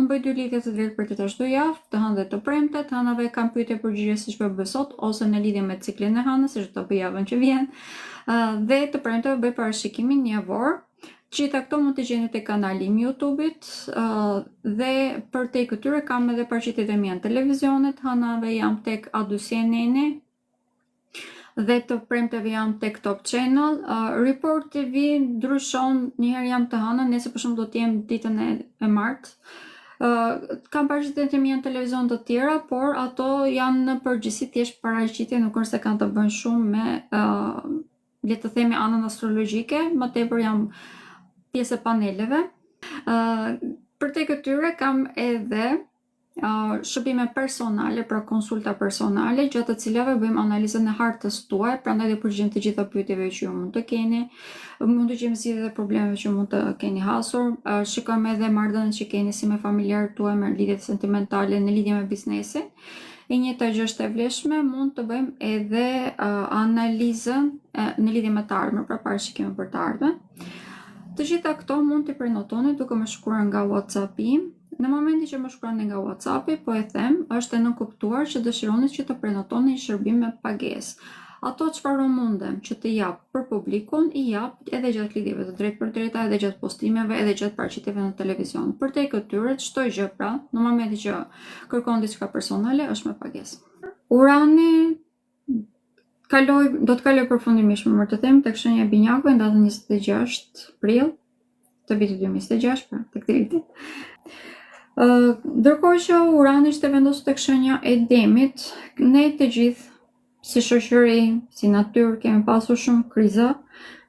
unë bëj 2 lidhje të drejtë për të çdo javë, të hënë dhe të premte, të hënave kam pyetje përgjigje siç po bëj sot, ose në lidhje me ciklin e hënës, siç do bëj javën që vjen. Dhe të premteve bëj parashikimin javor. Gjitha këto mund të gjeni te kanali im YouTube-it, dhe për te këtyre kam edhe paraqitjet e mia në televizionet, hënave jam tek A2 CNN dhe të premteve jam tek Top Channel. Report TV ndryshon, njëherë jam të hënën, nëse për shembull do të jem ditën e martë. Kam paraqitjet e mia në televizion të tjera, por ato janë në përgjithësi thjesht paraqitje, nuk është se kanë të bëjnë shumë me le të themi anën astrologjike, më tepër jam pjesë e paneleve. Për te këtyre kam edhe shërbime personale, pra konsulta personale, gjatë të cilave bëjmë analizën e hartës tuaj, prandaj dhe përgjigjem të gjitha pyetjeve që ju mund të keni, mund të gjejmë zgjidhje të problemeve që mund të keni hasur, shikojmë edhe marrëdhëniet që keni si me familjarët tuaj, me lidhjet sentimentale, në lidhje me biznesin. E njëjta gjë është e vlefshme, mund të bëjmë edhe analizën në lidhje me të ardhmen, pra parashikimin për të ardhmen. Të gjitha këto mund të prenotoni duke më shkruar nga WhatsApp-i. Në momentin që më shkruani nga WhatsApp-i, po e them, është e nënkuptuar që dëshironi që të prenotoni një shërbim me pagesë. Ato çfarë mundem që të jap për publikun, i jap edhe gjatë lidhjeve të drejtë për drejta, edhe gjatë postimeve, edhe gjatë paraqitjeve në televizion. Për te këtyre, çdo gjë pra, në momentin që kërkon diçka personale, është me pagesë. Urani do të kaloj përfundimisht më të them tek shenja e binjakëve në datën 26 prill të vitit 2026, pra tek driti. Ndërkohë që Urani ishte vendosur tek shenja e Demit, ne të gjithë si shoqëri, si natyrë kemi pasur shumë kriza,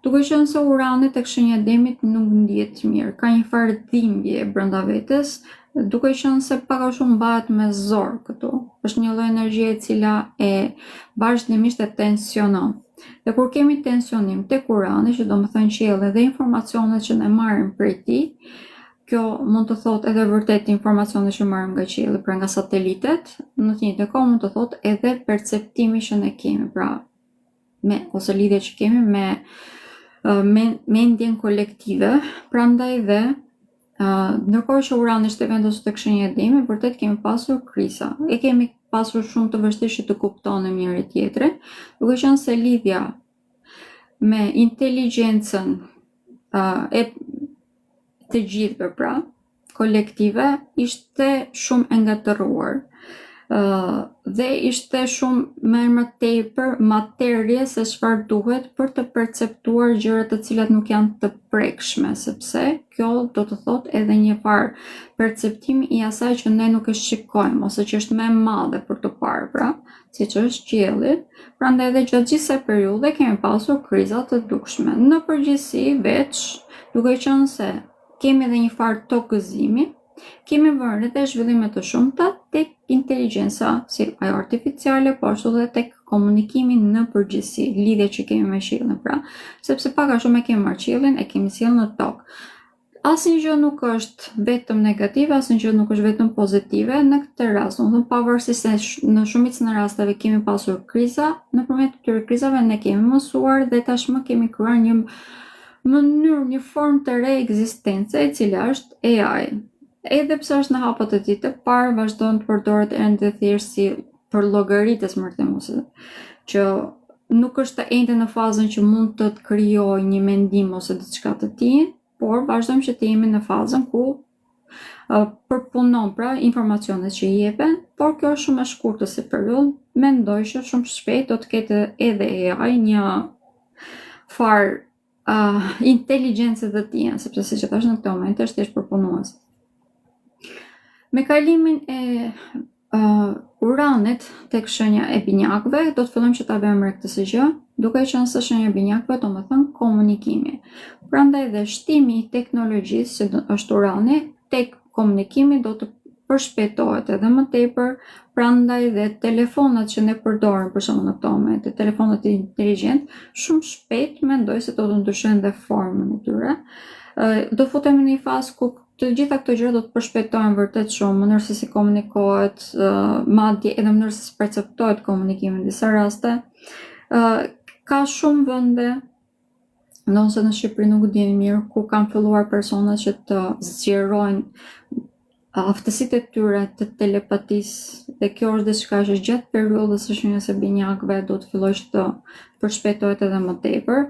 duke qenë se Urani tek shenja e Demit nuk ndihet mirë, ka një farë dhimbje brenda vetes, duke qenë se pak a shumë mbahet me zor këtu. Është një lloj energjie e cila e vazhdimisht e tensionon. Dhe kur kemi tensionim tek Urani, që do të thënë qielli dhe informacionet që ne marrim prej tij, kjo mund të thotë edhe vërtet informacionet që marrim nga qielli, pra nga satelitet, në të njëjtën kohë mund të thotë edhe perceptimi që ne kemi, pra ose lidhje që kemi me mendjen kolektive, prandaj dhe ndërkohë që Urani ishte vendosur tek shenja e Demit, vërtet kemi pasur kriza. E kemi pasur shumë të vështirë që të kuptonim njëri tjetrin, duke qenë se lidhja me inteligjencën e të gjithëve, pra, kolektive, ishte shumë e ngatëruar. Dhe ishte shumë më tepër materie se çfarë duhet për të perceptuar gjëra të cilat nuk janë të prekshme, sepse kjo do të thotë edhe një farë perceptimi i asaj që ne nuk e shikojmë ose që është më e madhe për të parë, pra, siç është qielli. Prandaj edhe gjatë gjithë kësaj periudhe kemi pasur kriza të dukshme. Në përgjithësi, veç duke qenë se kemi edhe një farë tokëzimi, kemi vënë edhe zhvillime të shumta tek inteligjenca, si ajo artificiale, po ashtu edhe tek komunikimi në përgjithësi, lidhja që kemi me qiellin, pra, sepse pak a shumë e kemi marrë qiellin, e kemi sjellë në tokë. Asnjë gjë nuk është vetëm negative, asnjë gjë nuk është vetëm pozitive në këtë rast. Do të thënë pavarësisht se në shumicën e rasteve kemi pasur kriza, nëpërmjet këtyre krizave ne kemi mësuar dhe tashmë kemi krijuar një mënyrë, një formë të re ekzistence, e cila është AI. Edhe pse është në hapa të tij të parë, vazhdon të përdoret ende thjesht si për llogaritës mërthemuese, që nuk është ende në fazën që mund të krijojë një mendim ose diçka të tillë, por vazhdojmë që të jemi në fazën ku përpunon pra informacionet që i jepen, por kjo është shumë e shkurtër si periudhë. Mendoj që shumë shpejt do të ketë edhe AI një farë inteligjencë të tij, sepse siç e thash në këtë moment është thjesht përpunues. Me kalimin e Uranit tek shenja e binjakëve, do të fillojmë që ta bëjmë re këtë gjë, duke qenë se shenja e binjakëve do të thënë komunikimi. Prandaj dhe shtimi i teknologjisë, që është Urani, tek komunikimi do të përshpejtohet edhe më tepër, prandaj dhe telefonat që ne përdorim për shembull në këto momente, telefonat inteligjent, shumë shpejt mendoj se do të ndryshojnë dhe formën e tyre. Do futemi në një fazë ku të gjitha këto gjëra do të përshpejtojnë vërtet shumë, mënyrë se si komunikohet, madje edhe mënyrë se si perceptohet komunikimi në disa raste. Ka shumë vende, ndoshta në Shqipëri nuk dini mirë, ku kanë filluar persona që të zgjerojnë aftësitë e tyre të telepatisë, dhe kjo është diçka që gjatë periudhës së shenjës së binjakëve do të fillojë të përshpejtohet edhe më tepër.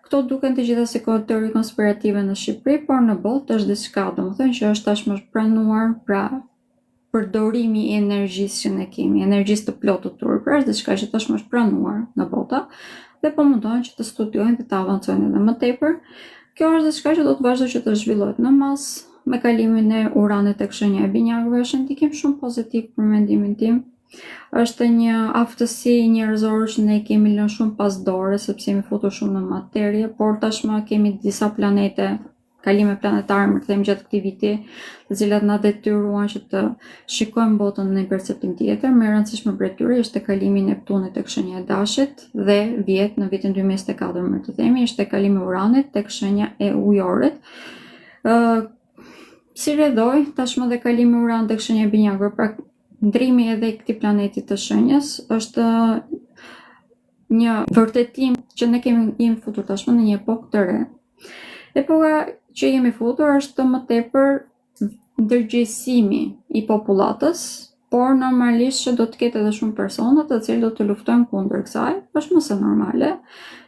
Këto duken të gjitha si teori konspirative në Shqipëri, por në botë është diçka, domethënë që është tashmë pranuar, pra përdorimi i energjisë që ne kemi, energjisë të plotë të turp, është diçka që tashmë është pranuar në botë dhe po mundohen që të studiojnë dhe të avancojnë edhe më tepër. Kjo është diçka që do të vazhdojë që të zhvillohet në masë. Me kalimin e uranit tek shenja e binjakëve është ndikim shumë pozitiv për mendimin tim. Është një aftësi njerëzore që ne kemi lënë shumë pas dore sepse jemi futur shumë në materie, por tashmë kemi disa planete, kalime planetare më të them gjatë këtij viti, të cilat na detyruan që të shikojmë botën në një perceptim tjetër. Më e rëndësishme për tyre është kalimi i Neptunit tek shenja e Dashit dhe vjet në vitin 2024 më të themi është kalimi i Uranit tek shenja e Ujorit. Si rrjedhoj, tashmë dhe kalimi Uran tek shenja e binjakëve, pra ndrimi edhe i këtij planeti të shenjës është një vërtetim që ne jemi futur tashmë në një epokë të re. Epoka që jemi futur është më tepër ndërgjegjësimi i popullatës, por normalisht që do të ketë edhe shumë persona të cilët do të luftojnë kundër kësaj, është më se normale,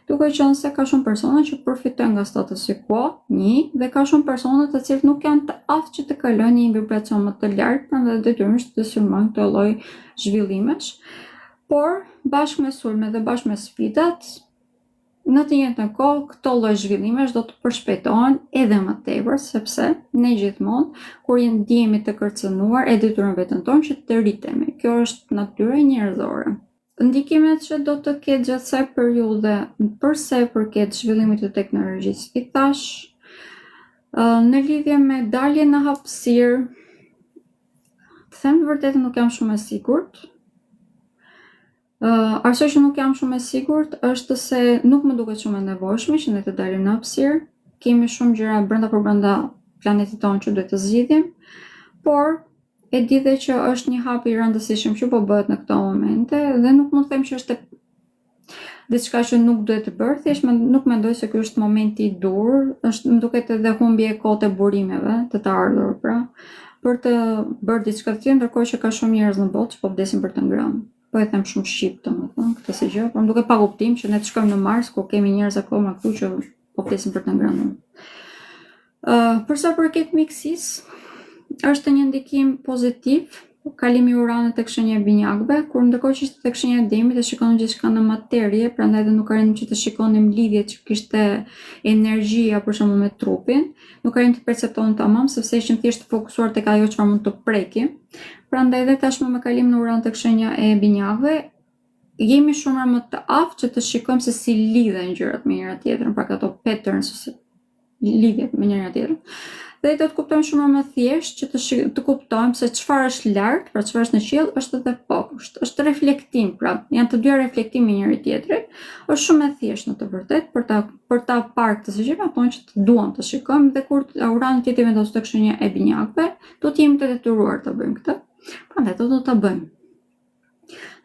duke qenë se ka shumë persona që përfitojnë nga status quo, dhe ka shumë persona të cilët nuk janë të aftë që të kalojnë një vibracion më të lartë, prandaj detyrimisht të sulmojnë këtë lloj zhvillimesh. Por bashkë me sulme dhe bashkë me sfidat, në të njëjtën kohë këto lloj zhvillimesh do të përshpejtohen edhe më tepër, sepse ne gjithmonë kur ndihemi të kërcënuar e detyrojmë veten tonë që të rritemi. Kjo është natyra njerëzore. Ndikimet që do të ketë gjatë kësaj periudhe përse i përket zhvillimit të teknologjisë, i thash, në lidhje me daljen në hapësirë, të them të vërtetën nuk jam shumë e sigurt. Arsye që nuk jam shumë e sigurt është se nuk më duket shumë e nevojshme që ne të dalim në hapësirë. Kemi shumë gjëra brenda planetit tonë që duhet të zgjidhim, por e di dhe që është një hap i rëndësishëm që po bëhet në këto momente dhe nuk mund të them që është diçka që nuk duhet të bërë, thjesht nuk mendoj se ky është momenti i dur, më duket edhe humbje e kohë të burimeve të ardhur, pra, për të bërë diçka të tillë, ndërkohë që ka shumë njerëz në botë që po vdesin për të ngrënë. Po e them shumë shqip, domethënë, këtë si gjë, por më duket pa kuptim që ne të shkojmë në Mars ku kemi njerëz akoma këtu që po vdesin për të ngrënë. Për sa përket miksisë, është një ndikim pozitiv kalimi i Uranit tek shenja e binjakëve, kur ndërkohë që ishte tek shenja e Demit e shikonim gjithçka në materie, prandaj edhe nuk arritnim që të shikonim lidhjet që kishte energjia për shembull me trupin, nuk arritnim të perceptonim tamam sepse ishim thjesht të fokusuar tek ajo çfarë mund të prekim. Prandaj edhe tashmë me kalimin e Uranit tek shenja e binjakëve jemi shumë më të aftë që të shikojmë se si lidhen gjërat me njëra tjetrën, pra ato patterns ose lidhjet me njëra tjetrën. Dhe do të kuptojmë shumë më thjesht që të kuptojmë se çfarë është lart, pra çfarë është në qiell, është edhe poshtë. Është reflektim, pra janë të dyja reflektimi njëri tjetrit. Është shumë e thjeshtë në të vërtetë për ta parë këtë gjë, apo që të duam të shikojmë dhe kur Urani të jetë vendosur tek shenja e binjakëve, do të jemi të detyruar të bëjmë këtë. Prandaj do ta bëjmë.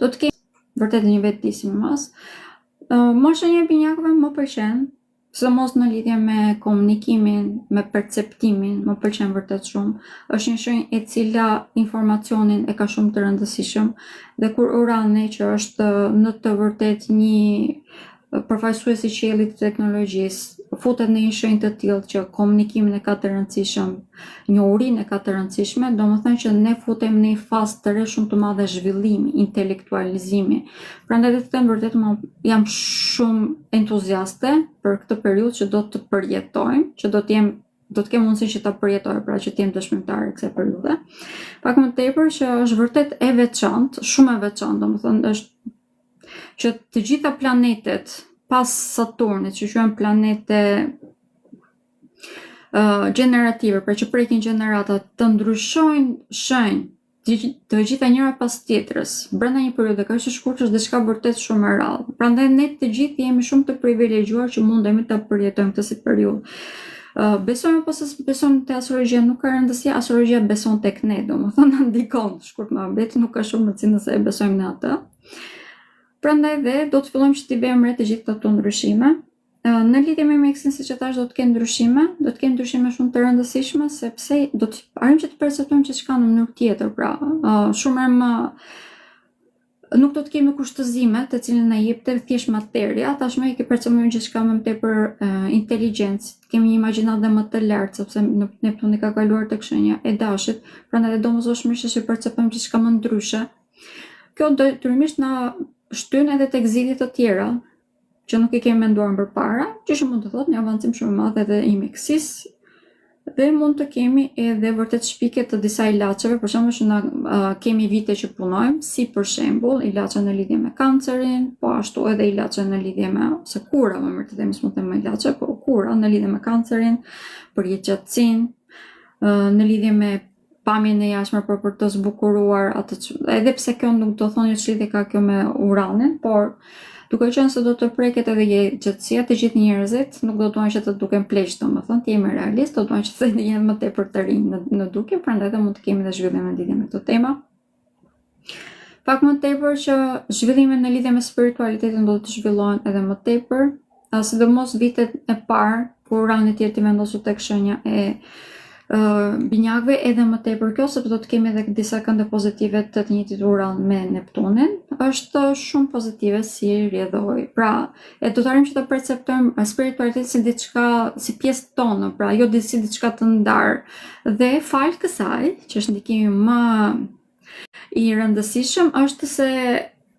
Do të kemi vërtet një vetëdijsi më mas. Më shenja e binjakëve më pëlqen. Sidomos në lidhje me komunikimin, me perceptimin, më pëlqen vërtet shumë. Është një shenjë e cila informacionin e ka shumë të rëndësishëm dhe kur Urani që është në të vërtetë një përfaqësues i qiellit të teknologjisë futet në një shenjë të tillë që komunikimin e ka të rëndësishëm, njohurinë e ka të rëndësishme, domethënë që ne futemi në një fazë të re shumë të madhe zhvillimi, intelektualizimi. Prandaj do të them vërtet jam shumë entuziaste për këtë periudhë që do të përjetojmë, që do të kem mundësinë që ta përjetoj, pra që të jem dëshmitare kësaj periudhe. Pak më tepër që është vërtet e veçantë, shumë e veçantë, domethënë është që të gjitha planetet pas Saturnit, që quhen planete generative, pra që prekin gjenerata, të ndryshojnë shenjë të gjitha njëra pas tjetrës brenda një periudhe kaq të shkurtër është diçka vërtet shumë e rrallë. Prandaj ne të gjithë jemi shumë të privilegjuar që mundemi ta përjetojmë këtë si periudhë. Besojmë apo se besojmë te astrologjia, nuk ka rëndësi, astrologjia beson tek ne, domethënë ndikon shkurt më mbet, nuk ka shumë rëndësi nëse e besojmë në atë. Prandaj dhe do të fillojmë që t'i bëjmë re të gjitha këto ndryshime. Në lidhje me mjekësinë, siç e thash, do të kenë ndryshime shumë të rëndësishme, sepse do të arrim që të perceptojmë gjithçka në mënyrë tjetër, pra shumë herë nuk do të kemi kushtëzime të cilën na jep thjesht materia, tashmë e perceptojmë gjithçka me më tepër inteligjencë, kemi një imagjinat më të lartë, sepse në Neptuni ka kaluar tek shenja e Dashit, prandaj domosdoshmërisht që perceptojmë gjithçka më ndryshe. Kjo detyrimisht na shtyn edhe tek zgjidhje të tjera që nuk i kemi menduar më përpara, që mund të thotë një avancim shumë i madh edhe i mjekësisë, dhe mund të kemi edhe vërtet shpike të disa ilaçeve, për shembull që na kemi vite që punojmë, si për shembull ilaçe në lidhje me kancerin, po ashtu edhe ilaçe në lidhje me ose kura, më mirë të themi, s'mund të them ilaçe, po kura në lidhje me kancerin, për jetëgjatësinë, në lidhje me pamjen e jashtme për të zbukuruar atë, edhe pse kjo nuk do thonë që lidhje ka kjo me uranin, por duke qenë se do të preket edhe gjatësia, të gjithë njerëzit nuk do duan që të duken pleq, domethënë, të jemi realist, do duan që të jenë më tepër të rinj në dukje, prandaj do mund të kemi edhe zhvillime në lidhje me këtë temë. Pak më tepër që zhvillimet në lidhje me spiritualitetin do të zhvillohen edhe më tepër, sidomos vitet e parë, kur urani i tjetër vendosur tek shenja e binjakëve, edhe më tepër kjo, sepse do të kemi edhe disa kënde pozitive të njëjtit uran me Neptunin, është shumë pozitive si rrjedhoj. Pra, do të arrijmë që të perceptojmë spiritualitetin si diçka, si pjesë tonë, pra jo si diçka të ndarë. Dhe fal kësaj, që është ndikimi më i rëndësishëm, është se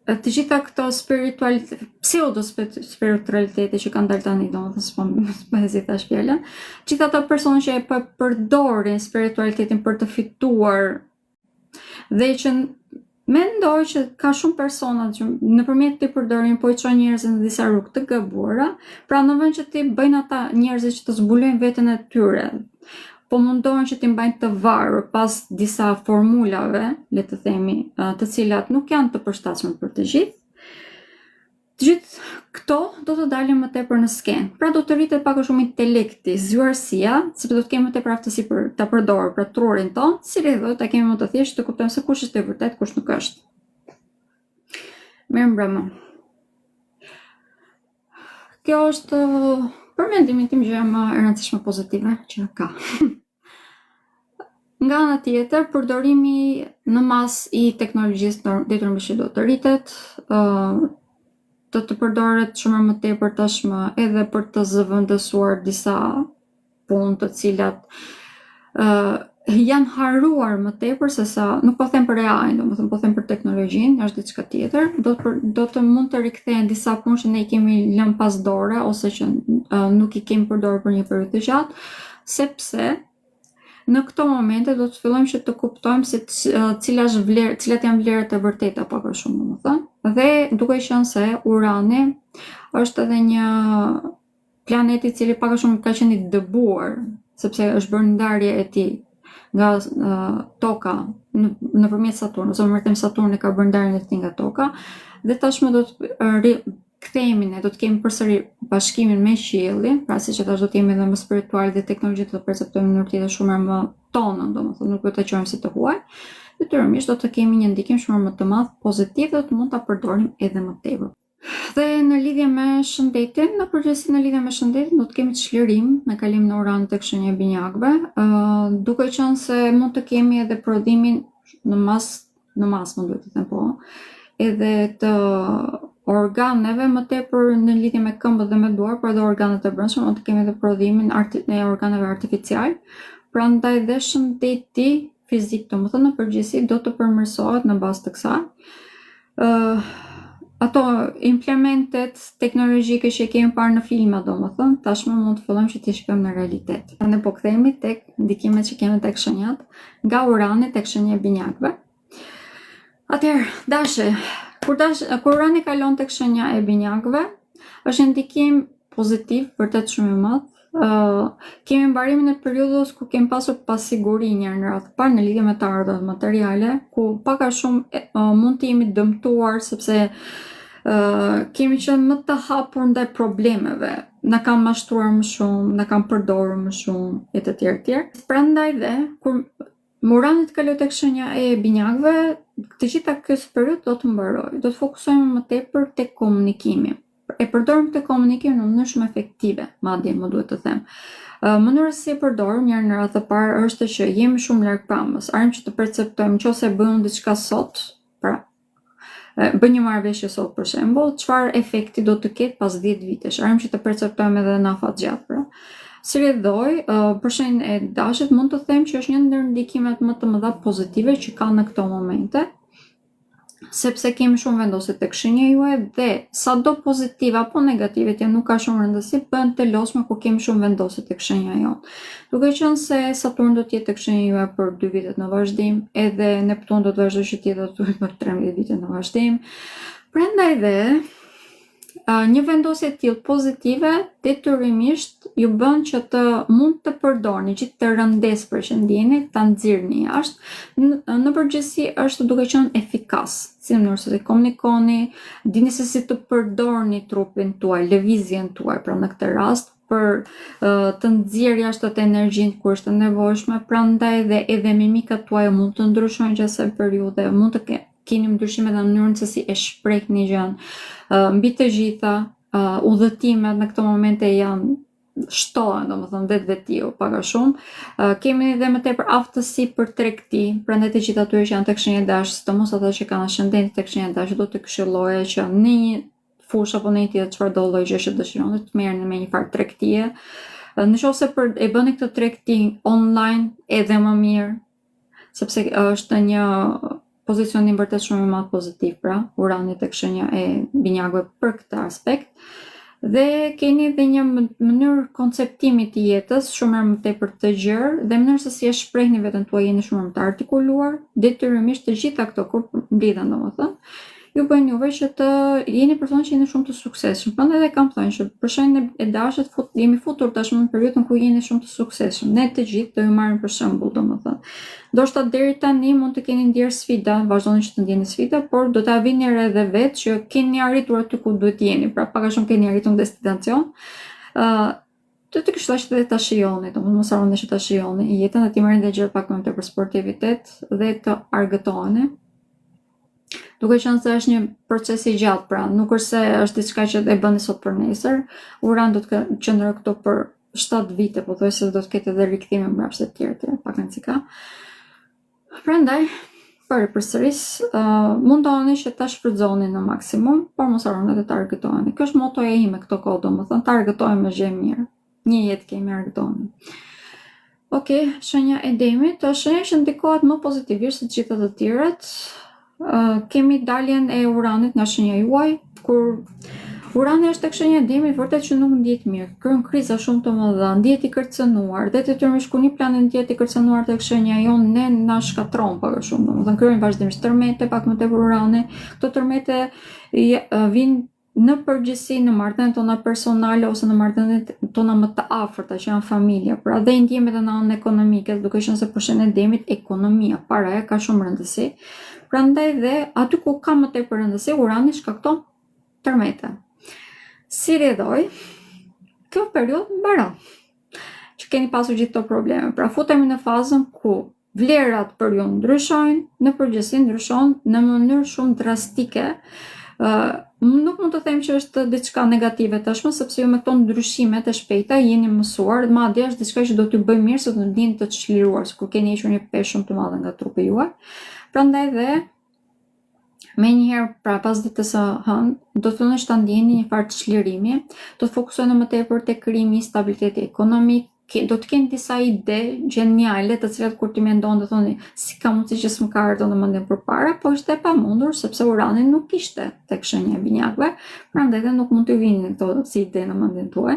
të gjitha këto pseudo-spiritualitete që kanë dalë tani, domethënë s'po hezita shpjellën, gjitha ato persona që e përdorin spiritualitetin për të fituar, dhe që mendoj që ka shumë persona që nëpërmjet të përdorin po i çojnë njerëzit në disa rrugë të gabuara, pra në vend që ti bëjnë ata njerëzit që të zbulojnë veten e tyre, po mundohen që t'i mbajnë të varur pas disa formulave, le të themi, të cilat nuk janë të përshtatshme për të gjithë. Të gjithë këto do të dalin më tepër në skenë. Pra do të rritet pak a shumë intelekti, zgjuarësia, sepse do të kemi më tepër aftësi për ta përdorur për trurin ton, si rrjedhoj ta kemi më të thjeshtë të kuptojmë se kush është e vërtet, kush nuk është. Mirëmbrëma. Kjo është për mendimin tim gjëja më e rëndësishme pozitive që ka. Nga ana tjetër, përdorimi në masë i teknologjisë detyrimisht do të rritet, do të përdoret shumë më tepër tashmë edhe për të zëvendësuar disa punë të cilat janë harruar më tepër se sa, nuk po them për AI-n, domethënë po them për teknologjinë, është diçka tjetër, do të mund të rikthehen disa punë që ne i kemi lënë pas dore ose që nuk i kemi përdorur për një periudhë të gjatë, sepse në këto momente do të fillojmë që të kuptojmë se cilat janë vlerat e vërteta pak a shumë, domethënë. Dhe duke qenë se Urani është edhe një planet i cili pak a shumë ka qenë i dëbuar, sepse është bërë ndarje e tij nga toka nëpërmjet Saturnit, ose më vërtet Saturni ka bërë ndarjen e tij nga toka, dhe tashmë do të kthehemi ne, do të kemi përsëri bashkimin me qiellin, pra siç e thash, do të jemi edhe më spiritual dhe teknologjitë do të perceptojmë në mënyrë tjetër shumë më tonën, domethënë nuk do ta quajmë si të huaj. Detyrimisht do të kemi një ndikim shumë më të madh pozitiv dhe të mund ta përdorim edhe më tepër. Dhe në lidhje me shëndetin, në përgjithësi në lidhje me shëndetin do të kemi çlirim me kalim në uran tek shenja e binjakëve, duke qenë se mund të kemi edhe prodhimin në masë më duhet të them, po, edhe të organeve më tepër në lidhje me këmbët dhe me duar, por edhe organet e brendshme, mund të kemi edhe prodhimin e organeve artificial. Prandaj dhe shëndeti fizik, domethënë në përgjithësi, do të përmirësohet në bazë të kësaj. Ato implementet teknologjike që kemi parë në filma, domethënë, tashmë mund të fillojmë që t'i shikojmë në realitet. Ne po kthehemi tek ndikimet që kemi tek shenjat, nga Urani tek shenja e binjakëve. Atëherë, Dashe, kur Urani kalon tek shenja e binjakëve, është një ndikim pozitiv, vërtet shumë i madh. Kemi mbarimin e periudhës ku kemi pasur pasiguri një në radhë parë në lidhje me të ardhurat materiale, ku pak a shumë mund të jemi dëmtuar sepse kemi qenë më të hapur ndaj problemeve, na kanë mashtruar më shumë, na kanë përdorur më shumë e të tjerë. Prandaj dhe kur Urani të kaloj tek shenja e binjakëve, të gjitha kjo periudhë do të mbarojë. Do të fokusohemi më tepër tek komunikimi. e përdorim këtë komunikim në mënyrë shumë efektive, madje më duhet të them. Mënyra si e përdorim njërë në radhë të parë është që jemi shumë larg pamës, arrim që të perceptojmë nëse bëjmë diçka sot, pra bën një marrëveshje sot për shembull, çfarë efekti do të ketë pas 10 vitesh, arrim që të perceptojmë edhe në afat gjatë, pra. Si rrjedhoj, për shenjën e dashit mund të them që është një ndër ndikimet më të mëdha pozitive që ka në këto momente, sepse kemi shumë vendosje tek shenja juaj dhe sado pozitive apo negative që nuk ka shumë rëndësi, bëhen të lodhshme kur kemi shumë vendosje tek shenja jonë. Duke qenë se Saturn do të jetë tek shenja juaj për 2 vite në vazhdim, edhe Neptun do të vazhdojë që të jetë aty për 13 vite në vazhdim. Prandaj dhe një vendosje të tillë pozitive detyrimisht ju bën që të mund të përdorni gjithë të rëndesë për që ndjeni, ta nxirrni jashtë. Në përgjithësi është duke qenë efikas, si në mënyrë se të komunikoni, dini se si të përdorni trupin tuaj, lëvizjen tuaj, pra në këtë rast për të nxjerrë jashtë atë energjinë kur është e nevojshme, prandaj dhe edhe mimikat tuaja mund të ndryshojnë gjatë asaj periudhe, mund të keni ndryshime në mënyrën se si e shprehni gjën. Mbi të gjitha, udhëtimet në këto momente janë shtohen, domethënë vetvetiu pak a shumë. Kemi edhe më tepër aftësi për tregti, prandaj të gjithë atyre që janë tek shenja dash, sidomos ata që kanë ascendent tek shenja dash, do të këshilloja që në një fushë apo në një tjetër çfarë do lloj gjësh që dëshironi të merrni me një farë tregtie. Nëse e bëni këtë tregti online edhe më mirë, sepse është një pozicionin vërtet shumë i madh pozitiv, pra Urani tek shenja e binjakëve për këtë aspekt. Dhe keni edhe një mënyrë konceptimi të jetës shumë më tepër të gjerë dhe mënyrë se si e shprehni veten tuaj jeni shumë më të artikuluar. Detyrimisht të gjitha këto kur mblidhen domethënë, ju bëjnë juve që të jeni persona që jeni shumë të suksesshëm. Prandaj edhe kam thënë që për shenjën e dashit jemi futur tashmë në periudhën ku jeni shumë të suksesshëm. Ne të gjithë do ju marrim për shembull, domethënë. Ndoshta deri tani mund të keni ndier sfida, vazhdoni që të ndjeni sfida, por do ta vini re edhe vetë që keni arritur aty ku duhet jeni, pra pak a shumë keni arritur në destinacion. Do të këshilla që ta shijoni, domethënë mos harroni që ta shijoni jetën, dhe të merrni edhe gjëra pak më tepër sportivitet dhe të argëtoheni. Duke qenë se është një proces i gjatë, pra nuk është se është diçka që e bëni sot për nesër. Urani do të qëndrojë këtu për 7 vite, pothuajse do të ketë edhe rikthime mbrapsht të tjerë, pak në cika. Prandaj, përsëris, mundoni që ta shfrytëzoni në maksimum, por mos harroni të argëtoheni. Kjo është motoja ime këto kohë, domethënë ta argëtohemi është gjë e mirë. Një jetë kemi, argëtohemi. Okej, shenja e Demit është shenja që ndikohet më pozitivisht se të gjitha të tjerat. Kemi daljen e Uranit nga shenja juaj, kur Urani është tek shenja e Demit, vërtet që nuk ndihet mirë, kryen kriza shumë të mëdha, ndihet i kërcënuar, dhe detyrimisht kur një planet ndihet i kërcënuar tek shenja jonë, ne na shkatron pak a shumë, domethënë krijojnë vazhdimisht tërmete, pak më tepër Urani. Këto tërmete vijnë në përgjithësi në marrëdhëniet tona personale ose në marrëdhëniet tona më të afërta që janë familja, pra dhe ndjemi edhe në anën ekonomike, duke qenë se për shenjën e Demit ekonomia, paraja ka shumë rëndësi. Prandaj dhe aty ku ka më tepër rëndësi, Urani shkakton tërmete. Si rrjedhoj, kjo periudhë mbaron. Që keni pasur gjithë këto probleme. Pra futemi në fazën ku vlerat për ju ndryshojnë, në përgjithësi ndryshojnë në mënyrë shumë drastike. Nuk mund të them që është diçka negative tashmë, sepse ju me këto ndryshime të shpejta jeni mësuar, madje është diçka që do t'ju bëjë mirë se do të ndjeni të çliruar, kur keni hequr një peshë shumë të madhe nga trupi juaj. Prandaj dhe me njëherë, pra pas ditës së hënë, do të filloni ta ndjeni një farë çlirimi, do të fokusoheni më tepër te krijimi i stabiliteti ekonomik, do të keni disa ide gjeniale të cilat kur ti mendon do thoni si ka mundësi që s'm ka ardhur në mendje përpara, po është e pamundur sepse Urani nuk ishte tek shenja e binjakëve, prandaj dhe nuk mund të vinë këto si ide në mendjen tuaj.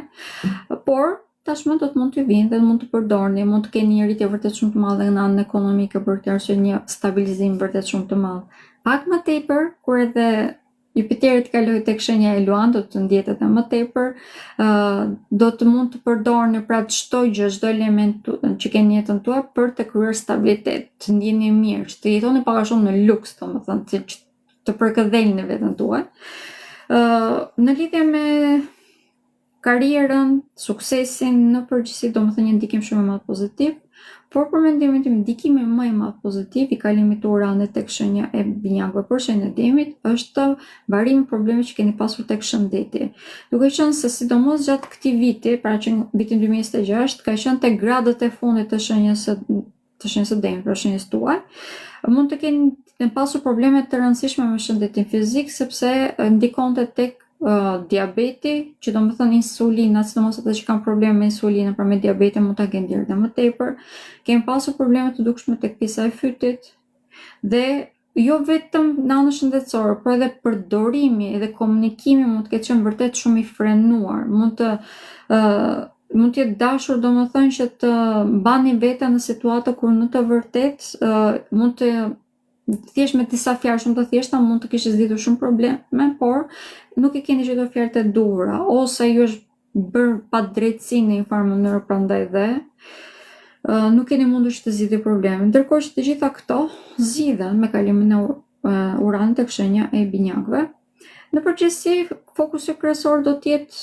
Por tashmë do të mund të vinë dhe mund të përdorni, mund të keni një rritje vërtet shumë të madhe në anën ekonomike për këtë arsye, një stabilizim vërtet shumë të madh. Pak më tepër kur edhe Jupiteri të kalojë tek shenja e Luan, do të ndjehet edhe më tepër, do të mund të përdorni pra çdo gjë, çdo element që keni në jetën tuaj për të krijuar stabilitet, të ndjeni mirë, që të jetoni pak a shumë në luks, domethënë të përkëdhelni veten tuaj. Në lidhje me karrierën, suksesin në përgjithësi, domethënë një ndikim shumë më pozitiv. Por për mendimin tim, ndikimi më i madh pozitiv i kalimit të Uranit tek shenja e binjakëve për shenjën e Demit është varimi i problemeve që keni pasur tek shëndeti. Duke qenë se sidomos gjatë këtij viti, pra që vitin 2026, ka qenë tek gradët e fundit të shenjës së Demit, pra shenjës tuaj, mund të keni pasur probleme të rëndësishme me shëndetin fizik, sepse ndikonte tek diabeti, që do më thënë insulina, sidomos ata që kanë probleme me insulinën, pra me diabetin mund ta kenë deri më tepër. Kemi pasur probleme të dukshme tek pjesa e fytit dhe jo vetëm në anën shëndetësore, por edhe përdorimi edhe komunikimi mund të ketë qenë vërtet shumë i frenuar. Mund të jetë dashur domethënë që të mbani veten në situata kur në të vërtetë mund të thjesht me disa fjalë shumë të thjeshta mund të kishte zgjidhur shumë probleme, por nuk i keni gjetur fjalët e duhura, ose ju është bërë pa drejtësi në një farë mënyrë, prandaj dhe nuk keni mundur që të zgjidhni problemin. Ndërkohë që të gjitha këto zgjidhen me kalimin e Uranit tek shenja e binjakëve. Në përgjithësi, fokusi kryesor do të jetë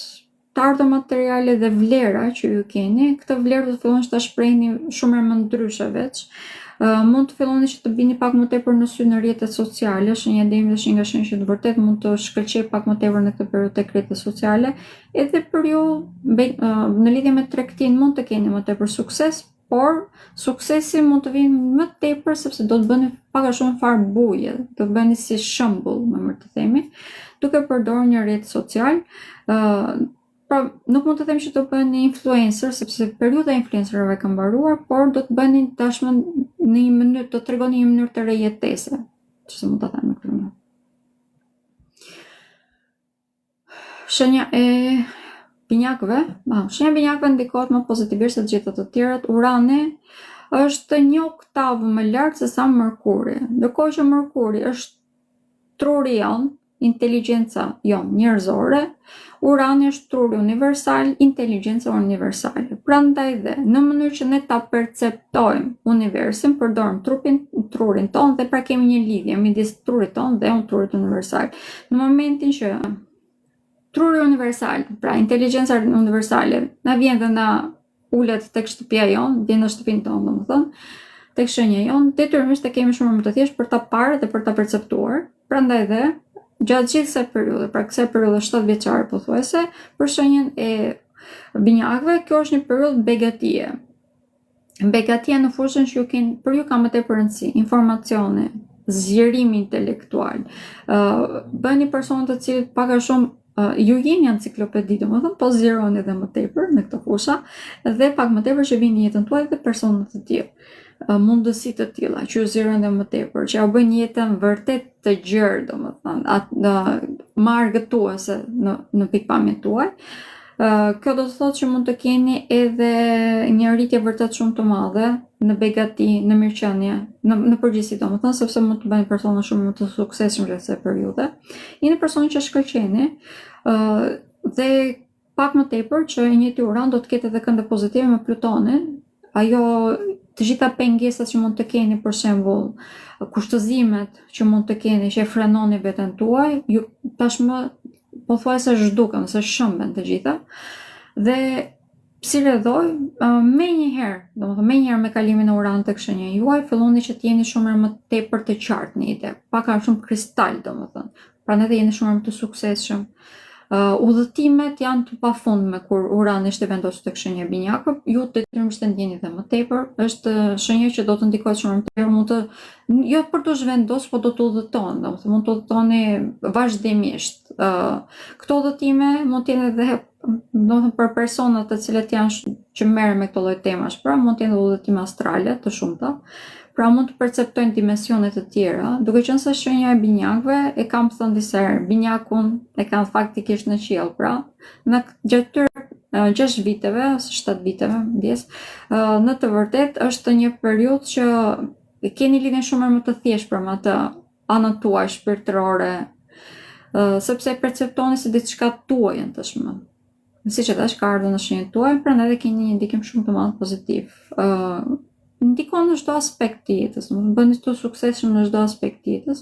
të ardha materiale dhe vlera që ju keni. Këtë vlerë do të filloni të shprehni shumë më ndryshe veç. Mund të filloni që të bini pak më tepër në sy në rrjetet sociale. Shenja e Demit është një shenjë që të vërtet mund të shkëlqej pak më tepër në këtë periudhë tek rrjetet sociale. Edhe për ju në lidhje me tregtinë mund të keni më tepër sukses, por suksesi mund të vinë më tepër sepse do të bëni pak a shumë farë buje, do të bëni si shembull, më të themi, duke përdorur një rrjet social. Pra, nuk mund të them që do bëni influencer, sepse periudha e influencerëve ka mbaruar, por do të bëni tashmë në një mënyrë, do të tregoni një mënyrë të re jetese, ç'se mund ta them në këtë mënyrë. Shenja e binjakëve, shenja e binjakëve ndikohet më pozitivisht se të gjitha të tjerat. Urani është një oktavë më lart se sa Mërkuri, ndërkohë që Mërkuri është truri jon, inteligjenca jon njerëzore, Urani është truri universal, inteligjenca universale. Prandaj dhe në mënyrë që ne ta perceptojmë universin, përdorim trurin ton dhe pra kemi një lidhje midis trurit ton dhe trurit universal. Në momentin që truri universal, pra inteligjenca universale, na vjen dhe na ulet tek shtëpia jon, vjen në shtëpinë tonë, domethënë, tek shenja jon, detyrimisht e kemi shumë më të thjeshtë për ta parë dhe për ta perceptuar. Prandaj dhe gjatë gjithë kësaj periudhe, pra kësaj periudhe 7 vjeçare pothuajse, për shenjën e binjakëve, kjo është një periudhë begatie. Begatia në fushën që për ju ka më tepër rëndësi, informacione, zgjerimi intelektual. Bëni personat të cilët pak a shumë ju jeni enciklopedi, domethënë po zgjeroni edhe më tepër në këtë fushë dhe pak më tepër që vini jetën tuaj dhe personat të tjerë. Mundësi të tilla që ju zgjerojnë edhe më tepër, që ja bëjnë jetën vërtet të gjerë, domethënë, më argëtuese në pikpamjen tuaj. Kjo do të thotë që mund të keni edhe një rritje vërtet shumë të madhe në begati, në mirëqenie, në përgjithësi domethënë, sepse mund të bëni persona shumë më të suksesshëm gjatë kësaj periudhe. Jeni persona që shkëlqeni dhe pak më tepër që i njëjti Uran do të ketë edhe këndë pozitive me Plutonin. Ajo të gjitha pengesat që mund të keni, për shembull, kushtëzimet që mund të keni që e frenoni veten tuaj, ju tashmë pothuajse zhduken, se shëmben të gjitha. Dhe si rrëdhoj, menjëherë me kalimin e Uranit tek shenja juaj, filloni që të jeni shumë më tepër të qartë në ide, pak a shumë kristal, domethënë. Prandaj dhe jeni shumë më të suksesshëm. Udhëtimet janë të pafundme kur Urani është vendosur tek shenja e binjakëve, ju detyrimisht të ndjeni dhe më tepër, është shenja që do të ndikojë shumë më tepër, mund të jo për të zhvendosur, por do të udhëton, domethënë mund të udhëtoni vazhdimisht. Këto udhëtime mund të jenë edhe domethënë për personat të cilët janë që merren me këto lloj temash, pra mund të jenë udhëtime astrale të shumta. Pra mund të perceptojnë dimensione të tjera, duke qenë se shenja e binjakëve e kam thënë disa herë, binjakun e kanë faktikisht në qiell, pra në gjatë 6 viteve ose 7 viteve, në të vërtetë është një periudhë që keni lidhjen shumë më të thjeshtë për atë anën tuaj shpirtërore, sepse e perceptoni si diçka tuaj tashmë. Siç e thash, ka ardhur në shenjën tuaj, prandaj edhe keni një ndikim shumë të madh pozitiv. Ndikon në çdo aspekt të jetës, bëni të suksesshëm në çdo aspekt të jetës.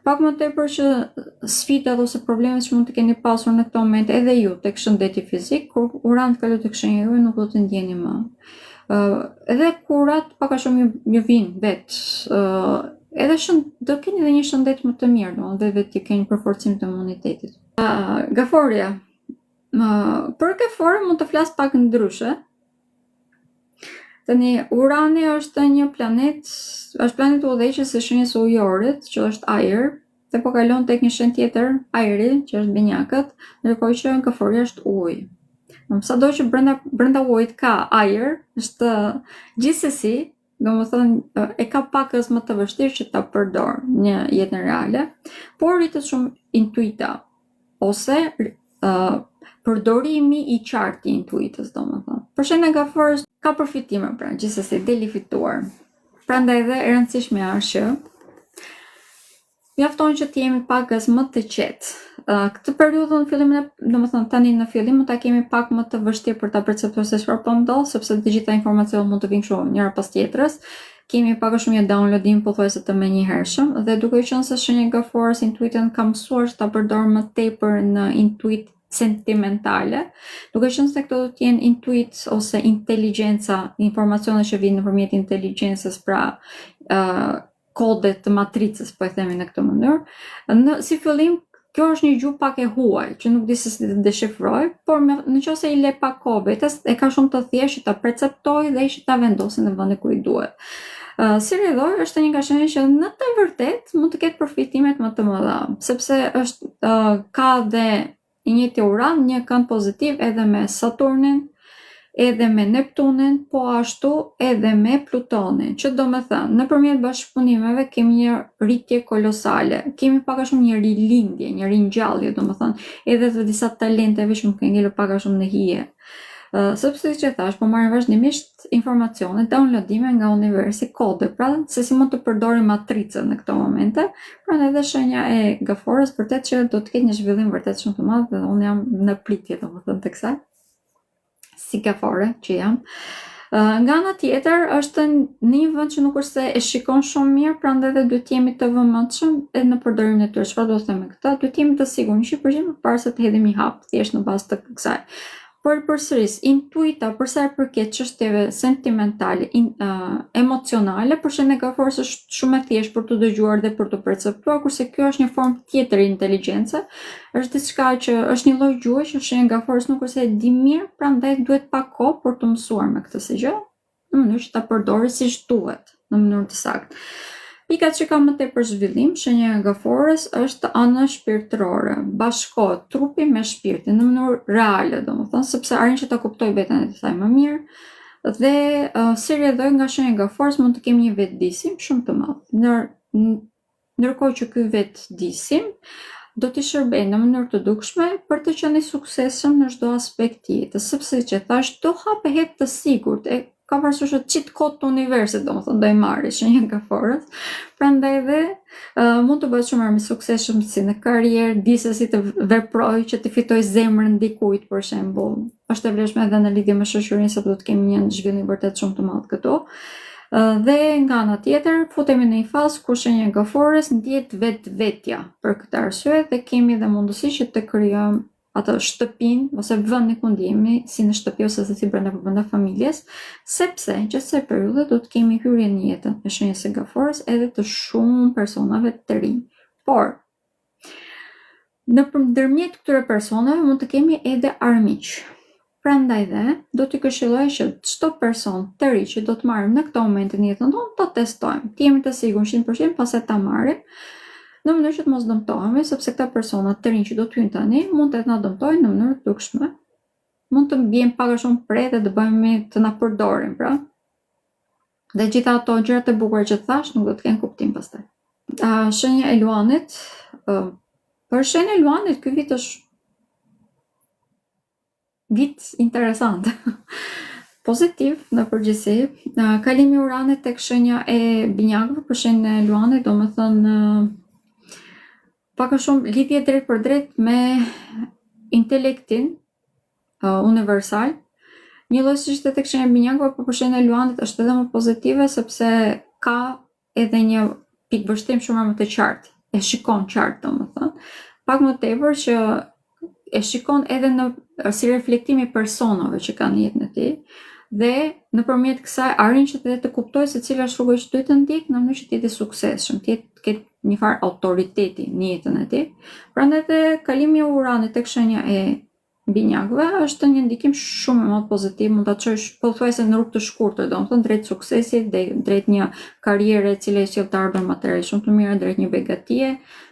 Pak më tepër që sfidat ose problemet që mund të keni pasur në këtë moment edhe ju tek shëndeti fizik, kur Urani kalon tek shenja juaj nuk do të ndjeni më. Edhe kurat pak a shumë ju vinë vetë. Edhe do keni edhe një shëndet më të mirë, dhe vetë keni përforcim të imunitetit. Gaforia. Për gaforë mund të flas pak ndryshe. Tani Urani është një planet, është planet udhëheqës së shenjës së ujorit, që është ajër, dhe po kalon tek një shenjë tjetër, ajri, që është binjakët, ndërkohë që gaforia është ujë. Sado që brenda ujit ka ajër, është gjithsesi, domethënë e ka pakës më të vështirë që ta përdor në jetën reale, por rritet shumë intuita ose përdorimi i qartë i intuitës, domethënë. Për shenjën e gaforës ka përfitime, pra gjithsesi deli fituar. Prandaj dhe e rëndësishme është që mjafton që të jemi pakës më të qetë. Këtë periudhë në fillim, domethënë tani në fillim mund ta kemi pak më të vështirë për ta perceptuar se çfarë po ndodh, sepse të gjitha informacionet mund të vinë kështu njëra pas tjetrës. Kemi pak a shumë një downloadim pothuajse të menjëhershëm, dhe duke qenë se shenja e gaforës intuitën ka mësuar ta përdor më tepër në intuit sentimentale, duke qenë se këto do të jenë intuit ose inteligjenca, informacione që vijnë nëpërmjet inteligjencës, pra kode të matricës, po e themi në këtë mënyrë. Si fillim, kjo është një gjuhë pak e huaj, që nuk di se si të deshifroj, por nëse i le pak kohë vetes, e ka shumë të thjeshtë që ta perceptoj dhe që ta vendosë në vendin ku i duhet. Si rrjedhor, është një nga shenjat që në të vërtetë mund të ketë përfitimet më të mëdha, sepse ka dhe i njëjti Uran një kënd pozitiv edhe me Saturnin, edhe me Neptunin, po ashtu edhe me Plutonin, që do me thënë, nëpërmjet bashkëpunimeve kemi një rritje kolosale, kemi pak a shumë një rilindje, një ringjallje, do me thënë, edhe të disa talenteve që më kanë ngelur pak a shumë në hije. Sepse që thash, po marrim vazhdimisht informacione, downloadime nga universi, kode, pra se si mund të përdorim matricën në këto momente, pra edhe shenja e gaforës vërtet që do të ketë një zhvillim vërtet shumë të madh, dhe unë jam në pritje domethënë të kësaj, si gafore që jam. Nga ana tjetër është në një vend që nuk është se e shikon shumë mirë, prandaj edhe duhet jemi të vëmendshëm edhe në përdorimin e tyre. Çfarë do të them me këtë? Duhet jemi të sigurt 100% përpara se të hedhim një hap thjesht në bazë të kësaj. Por përsëris, intuita për sa i përket çështjeve sentimentale, emocionale, për shenjën e gaforës është shumë e thjeshtë për të dëgjuar dhe për të perceptuar, kurse kjo është një formë tjetër inteligjence, është diçka që është një lloj gjuhë që shenja e gaforës nuk është se e di mirë, prandaj duhet pak kohë për të mësuar me këtë si gjë, në mënyrë që ta përdorë siç duhet, në mënyrë të saktë. Pikat që ka më tepër zhvillim, shenja e gaforës është ana shpirtërore, bashkohet trupi me shpirtin në mënyrë reale, domethënë, sepse arrin që ta kuptoj veten e saj më mirë, dhe si rrjedhoj nga shenja e gaforës mund të kemi një vetëdisim shumë të madh. Ndërkohë që ky vetëdisim do t'i shërbejë në mënyrë të dukshme për të qenë i suksesshëm në çdo aspekt të jetës, sepse që thash, do hapehet të sigurt, ka parasysh që cheat code të universit, domethënë do i marrë shenjën e gaforës. Prandaj dhe mund të bëhet shumë më i suksesshëm si në karrierë, di se si të veproj që të fitoj zemrën dikujt, për shembull. Është e vlefshme edhe në lidhje me shoqërinë, sepse do të kemi një zhvillim vërtet shumë të madh këtu. Dhe nga ana tjetër, futemi në një fazë ku shenja e gaforës ndihet vetvetja për këtë arsye, dhe kemi dhe mundësi që të krijojmë atë shtëpinë ose vendin ku ndjehemi si në shtëpi ose si brenda familjes, sepse gjatë kësaj periudhe do të kemi hyrje në jetën e shenjës së gaforës edhe të shumë personave të rinj. Por ndërmjet këtyre personave mund të kemi edhe armiq. Prandaj dhe do t'i këshilloj që çdo person të ri që do të marrim në këtë moment në jetën tonë, ta testojmë. Të jemi të sigurt 100% pastaj ta marrim, në mënyrë që të mos dëmtohemi, sepse këta persona të rinj që do të hyjnë tani mund të na dëmtojnë në mënyrë të dukshme. Mund të mbijmë pak a shumë pre dhe të bëjmë të na përdorin, pra. Dhe gjitha ato gjërat e bukura që thash nuk do të kenë kuptim pastaj. Shenja e Luanit, për shenjën e Luanit ky vit është vit interesant. Pozitiv në përgjithësi. Kalimi i Uranit tek shenja e binjakëve për shenjën e Luanit, domethënë pak a shumë lidhje drejt për drejt me intelektin universal. Një lloj si ishte tek shenja e binjakëve, por për shenjën e Luanit është edhe më pozitive, sepse ka edhe një pikë vështrim shumë më të qartë e shikon qartë, domethënë. Pak më tepër që e shikon edhe si reflektim i personave që kanë në jetën e tij dhe nëpërmjet kësaj arrin që të kuptojë se cila është rruga që duhet të ndjekë në mënyrë që të jetë i suksesshëm, të ketë një farë autoriteti në jetën e tij. Prandaj edhe kalimi i Uranit tek shenja e binjakëve është një ndikim shumë më pozitiv, mund ta çosh pothuajse në rrugë të shkurtër, domethënë drejt suksesit, drejt një karriere e cila i sjell të ardhurë materiale shumë të mira, drejt një begatie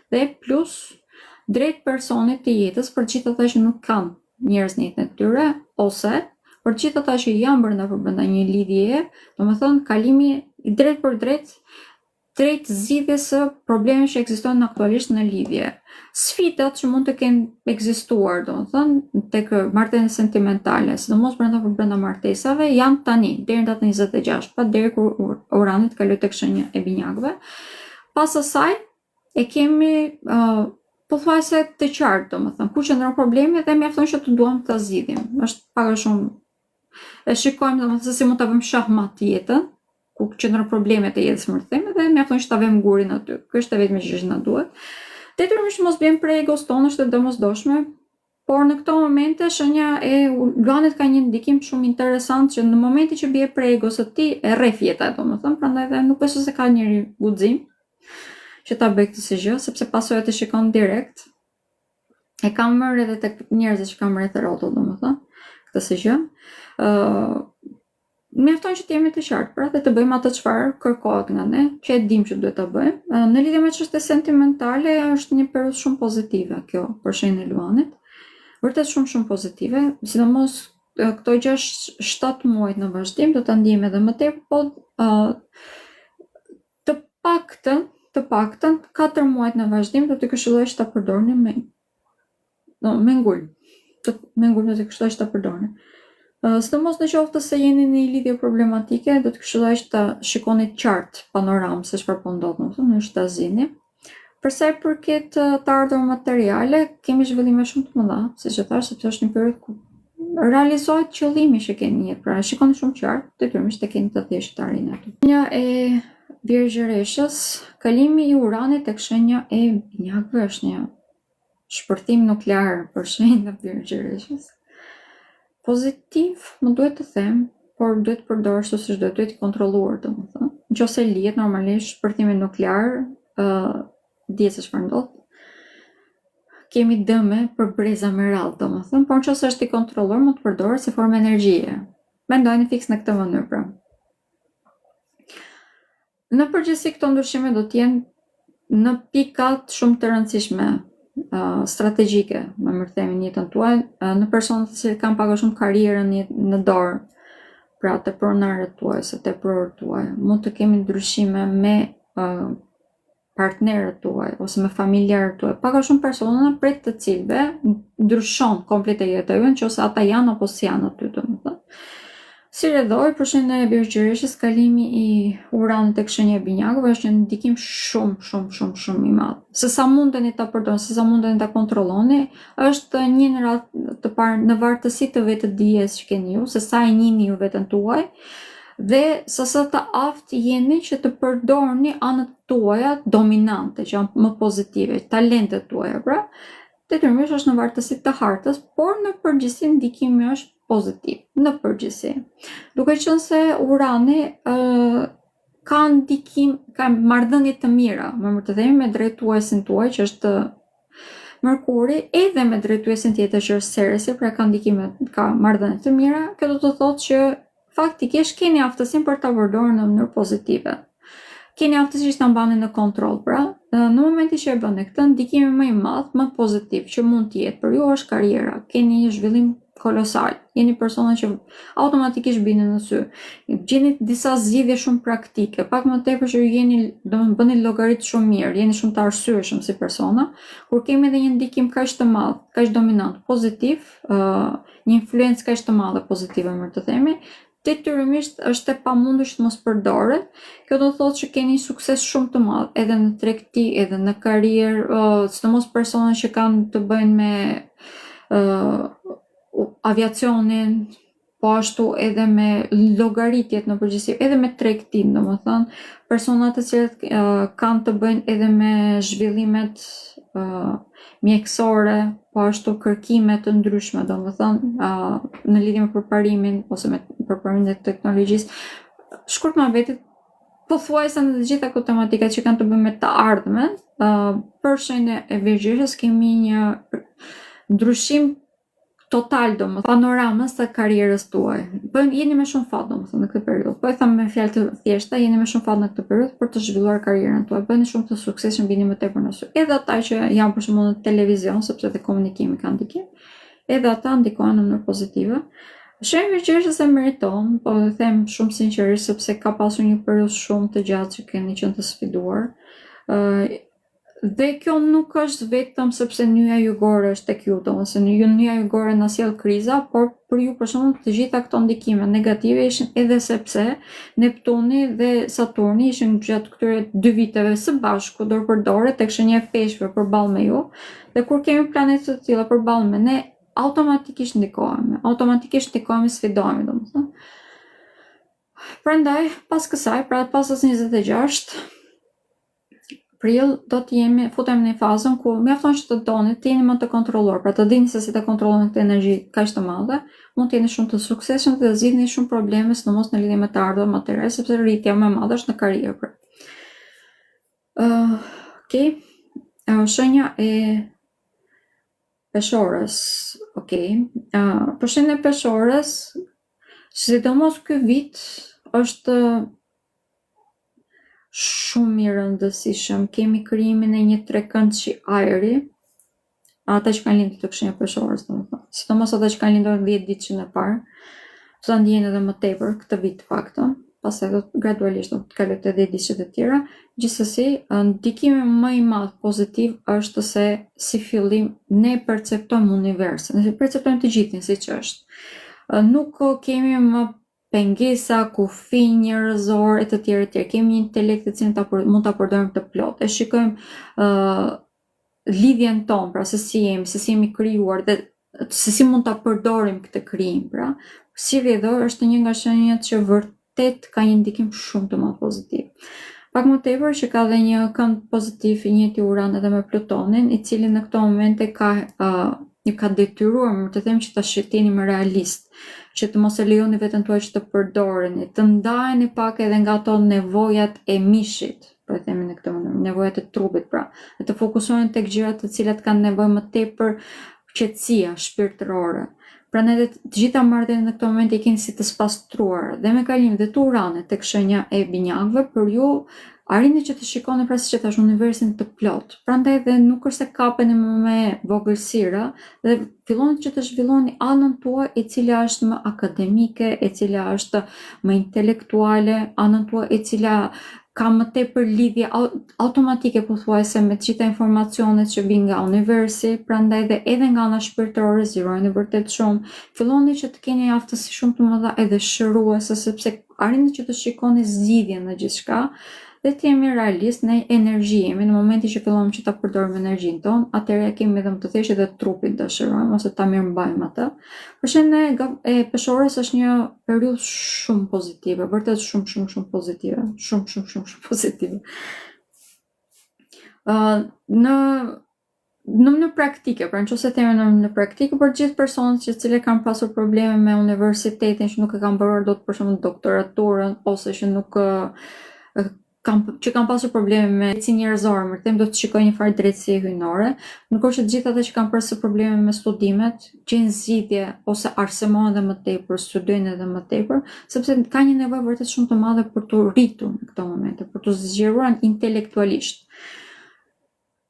dhe plus drejt personit të jetës për gjithë ata që nuk kanë njerëz në jetën e tyre, ose për gjithë ata që janë brenda një lidhjeje, domethënë kalimi i drejt për drejt zgjidhjes së problemeve që ekzistojnë aktualisht në lidhje. Sfidat që mund të kenë ekzistuar, domethënë tek marrëdhëniet sentimentale, sidomos brenda martesave, janë tani deri në datën 26, pa deri kur Urani të kaloj tek shenja e binjakëve. Pas asaj e kemi pothuajse të qartë, domethënë ku qëndron problemi dhe mjafton që të duam ta zgjidhim. Është pak a shumë e shikojmë domethënë se si mund ta bëjmë shahmat jetën, ku qëndron problemet e jetës mërtheme dhe mjafton që ta vëmë gurin aty. Kjo është e vetmja që na duhet. Detyrimisht mos bëjmë prej egos tonë, është e domosdoshme, por në këto momente shenja e Uranit ka një ndikim shumë interesant që në momentin që bie prej egos së tij e rref jeta, domethënë, prandaj edhe nuk besoj se ka njëri guxim që ta bëj këtë si gjë, sepse pasojat e shikon direkt. E kam marrë edhe tek njerëzit që kam rreth rrotull, domethënë, këtë si gjë. Mjafton që të jemi të qartë, pra dhe të bëjmë atë çfarë kërkohet nga ne, që e dim që duhet ta bëjmë. Në lidhje me çështje sentimentale është një periudhë shumë pozitive kjo për shenjën e Luanit. Vërtet shumë pozitive, sidomos këto 6-7 muaj në vazhdim do ta ndjejmë edhe më tepër, po të paktën 4 muaj në vazhdim do të këshilloj që ta përdorni me ngul. Me ngul do të këshilloj që ta përdorni. Sidomos në qoftë se jeni në një lidhje problematike, do të këshilloj që ta shikoni qartë panoramën se çfarë po ndodh, domethënë është ta zgjidhni. Për sa i përket të ardhurë materiale, kemi zhvillime shumë të mëdha, siç e thash, sepse është një periudhë ku realizohet qëllimi që keni në jetë, pra shikoni shumë qartë, detyrimisht të keni të thjeshtë të arrini aty. Shenja e Birgjëreshës, kalimi i Uranit tek shenja e binjakëve është një shpërthim nuklear për shenjën e Birgjëreshës. Pozitiv, më duhet të them, por duhet të përdorësh ose duhet të kontrolluar, domethënë. Nëse lihet normalisht shpërthimi nuklear, dihet se çfarë ndodh. Kemi dëme për breza me radhë, domethënë, por nëse është i kontrolluar, mund të përdoret si formë energjie. Mendojeni fiks në këtë mënyrë, pra. Në përgjithësi këto ndryshime do të jenë në pikat shumë të rëndësishme strategjike, më themi, në jetën tuaj, në personat që kanë pak a shumë karrierën në dorë, pra të pronarët tuaj, ose të prorët tuaj, mund të kemi ndryshime me partnerët tuaj, ose me familjarët tuaj, pak a shumë persona prej të cilëve ndryshon komplet e jeta juaj, nëse ata janë apo si janë aty, domethënë. Si rrjedhoj, për shenjën e Birgjëreshës, kalimi i Uranit tek shenja e binjakëve është një ndikim shumë i madh. Se sa mundeni ta përdorni, se sa mundeni ta kontrolloni, është një në radhë të parë në vartësi të vetë dijes që keni ju, se sa e njihni ju veten tuaj, dhe sa të aftë jeni që të përdorni anët tuaja dominante, që janë më pozitive, talentet tuaja, pra. Detyrimisht është në vartësi të hartës, por në përgjithësi ndikimi është pozitiv, në përgjithësi. Duke qenë se Urani ka ndikim, ka marrëdhënie të mira, më të themi me drejtuesin tuaj që është Merkuri, edhe me drejtuesin tjetër që është Ceresi, pra ka ndikime, ka marrëdhënie të mira. Kjo do të thotë që faktikisht keni aftësinë për ta përdorur në mënyrë pozitive. Keni aftësi që ta mbani në kontroll, pra. Në momentin që e bëni këtë, ndikimi më i madh, më pozitiv që mund të jetë për ju është karriera. Keni një zhvillim kolosal. Jeni persona që automatikisht bini në sy. Gjeni disa zgjidhje shumë praktike, pak më tepër që jeni, bëni llogarit shumë mirë, jeni shumë të arsyeshëm si persona. Kur kemi edhe një ndikim kaq të madh, kaq dominant, pozitiv, një influencë kaq të madhe pozitive, më të themi, detyrimisht është e pamundur që të mos përdoret. Kjo do të thotë që keni sukses shumë të madh, edhe në tregti, edhe në karrierë, sidomos persona që kanë të bëjnë me aviacionin, po ashtu edhe me llogaritjet në përgjithësi, edhe me tregtin, domethënë, persona të cilët kanë të bëjnë edhe me zhvillimet mjekësore, po ashtu kërkime të ndryshme, domethënë, në lidhje me përparimin ose me përparimin e teknologjisë. Shkurt më vetit, pothuajse në të gjitha këto tematikat që kanë të bëjnë me të ardhmen, për shenjën e Virgjeshës kemi një ndryshim total, domethënë, panoramës të karrierës tuaj. Jeni me shumë fat, domethënë, në këtë periudhë. Po e them me fjalë të thjeshta, jeni me shumë fat në këtë periudhë për të zhvilluar karrierën tuaj. Bëni shumë të suksesshëm, vini më tepër në sy. Edhe ata që janë për shembull në televizion, sepse dhe komunikimi ka ndikim, edhe ata ndikojnë në mënyrë pozitive. Shenja e Virgjeshës e meriton, po e them shumë sinqerisht sepse ka pasur një periudhë shumë të gjatë që keni qenë të sfiduar. Dhe kjo nuk është vetëm sepse nyja jugore është tek ju, ose nyja jugore na sjell kriza, por për ju për shembull të gjitha këto ndikime negative ishin edhe sepse Neptuni dhe Saturni ishin gjatë këtyre 2 viteve së bashku dorëpërdore tek shenja e Peshqve përballë me ju, dhe kur kemi planetet të tilla përballë me ne, automatikisht ndikohemi, sfidohemi, domethënë. Prandaj, pas kësaj, pra pas 26 prill do të futemi në fazën ku mjafton që të doni të jeni më të kontrolluar, pra të dini se si të kontrolloni këtë energji kaq të madhe, mund të jeni shumë të suksesshëm dhe të zgjidhni shumë probleme, sidomos në lidhje me të ardhmen materiale, sepse rritja më e madhe është në karrierë. Okej. Shenja e Peshorës. Okej. Për shenjën e Peshorës, sidomos ky vit është shumë i rëndësishëm. Kemi krijimin e një trekëndshi ajri, ata që kanë lindur të shenja e Peshorës, domethënë, sidomos ata që kanë lindur 10 ditëshin e parë, do ta ndjejnë edhe më tepër këtë vit faktën, pastaj do gradualisht do të kalojë te 10 ditëshet e tjera. Gjithsesi, ndikimi më i madh pozitiv është se si fillim ne perceptojmë universin, ne perceptojmë të gjithin siç është. Nuk kemi më pengesa, kufi njerëzor e të tjerë. Kemi një intelekt të cilin mund ta përdorim të plot. E shikojmë lidhjen tonë, pra se si jemi krijuar dhe se si mund ta përdorim këtë krijim, pra. Si rrjedhor është një nga shenjat që vërtet ka një ndikim shumë të madh pozitiv. Pak më tepër që ka dhe një kënd pozitiv i njëjti Uran edhe me Plutonin, i cili në këto momente ju ka detyruar, më të them, që ta shiteni më realist, që të mos e lejoni veten tuaj që të përdoreni, të ndaheni pak edhe nga ato nevojat e mishit, po e themi në këtë mënyrë, nevojat e trupit, pra, dhe të fokusohen tek gjërat të cilat kanë nevojë më tepër qetësia shpirtërore. Prandaj të gjitha marrëdhëniet në këtë moment i keni si të spastruara, dhe me kalimin dhe të Uranit tek shenja e binjakëve, për ju arrini që të shikoni, pra siç e thash, universin të plot. Prandaj dhe nuk është se kapeni më me vogëlsira, dhe filloni që të zhvilloni anën tuaj e cila është më akademike, e cila është më intelektuale, anën tuaj e cila ka më tepër lidhje automatike pothuajse me të gjitha informacionet që vijnë nga universi, prandaj dhe edhe nga ana shpirtërore zgjerojeni vërtet shumë. Filloni që të keni aftësi shumë të mëdha edhe shëruese, sepse arrini që të shikoni zgjidhjen në gjithçka dhe të jemi realist në energji. Jemi në momentin që fillojmë që ta përdorim energjinë tonë, atëherë kemi edhe më të thjeshtë edhe trupin të shërojmë ose ta mirëmbajmë atë. Për shembull, e Peshorës është një periudhë shumë pozitive, vërtet shumë pozitive, shumë pozitive. Në mënyrë praktike, pra nëse themi në mënyrë praktike, për gjithë personat që kanë pasur probleme me universitetin, që nuk e kanë bërë dot për shembull doktoraturën, ose që nuk që kanë pasur probleme me drejtësinë njerëzore, më them, do të shikojnë një farë drejtësie hyjnore, ndërkohë që të gjithë ata që kanë pasur probleme me studimet, gjejnë zgjidhje ose arsimojnë edhe më tepër, studojnë edhe më tepër, sepse ka një nevojë vërtet shumë të madhe për të rritur në këto momente, për të zgjeruar intelektualisht.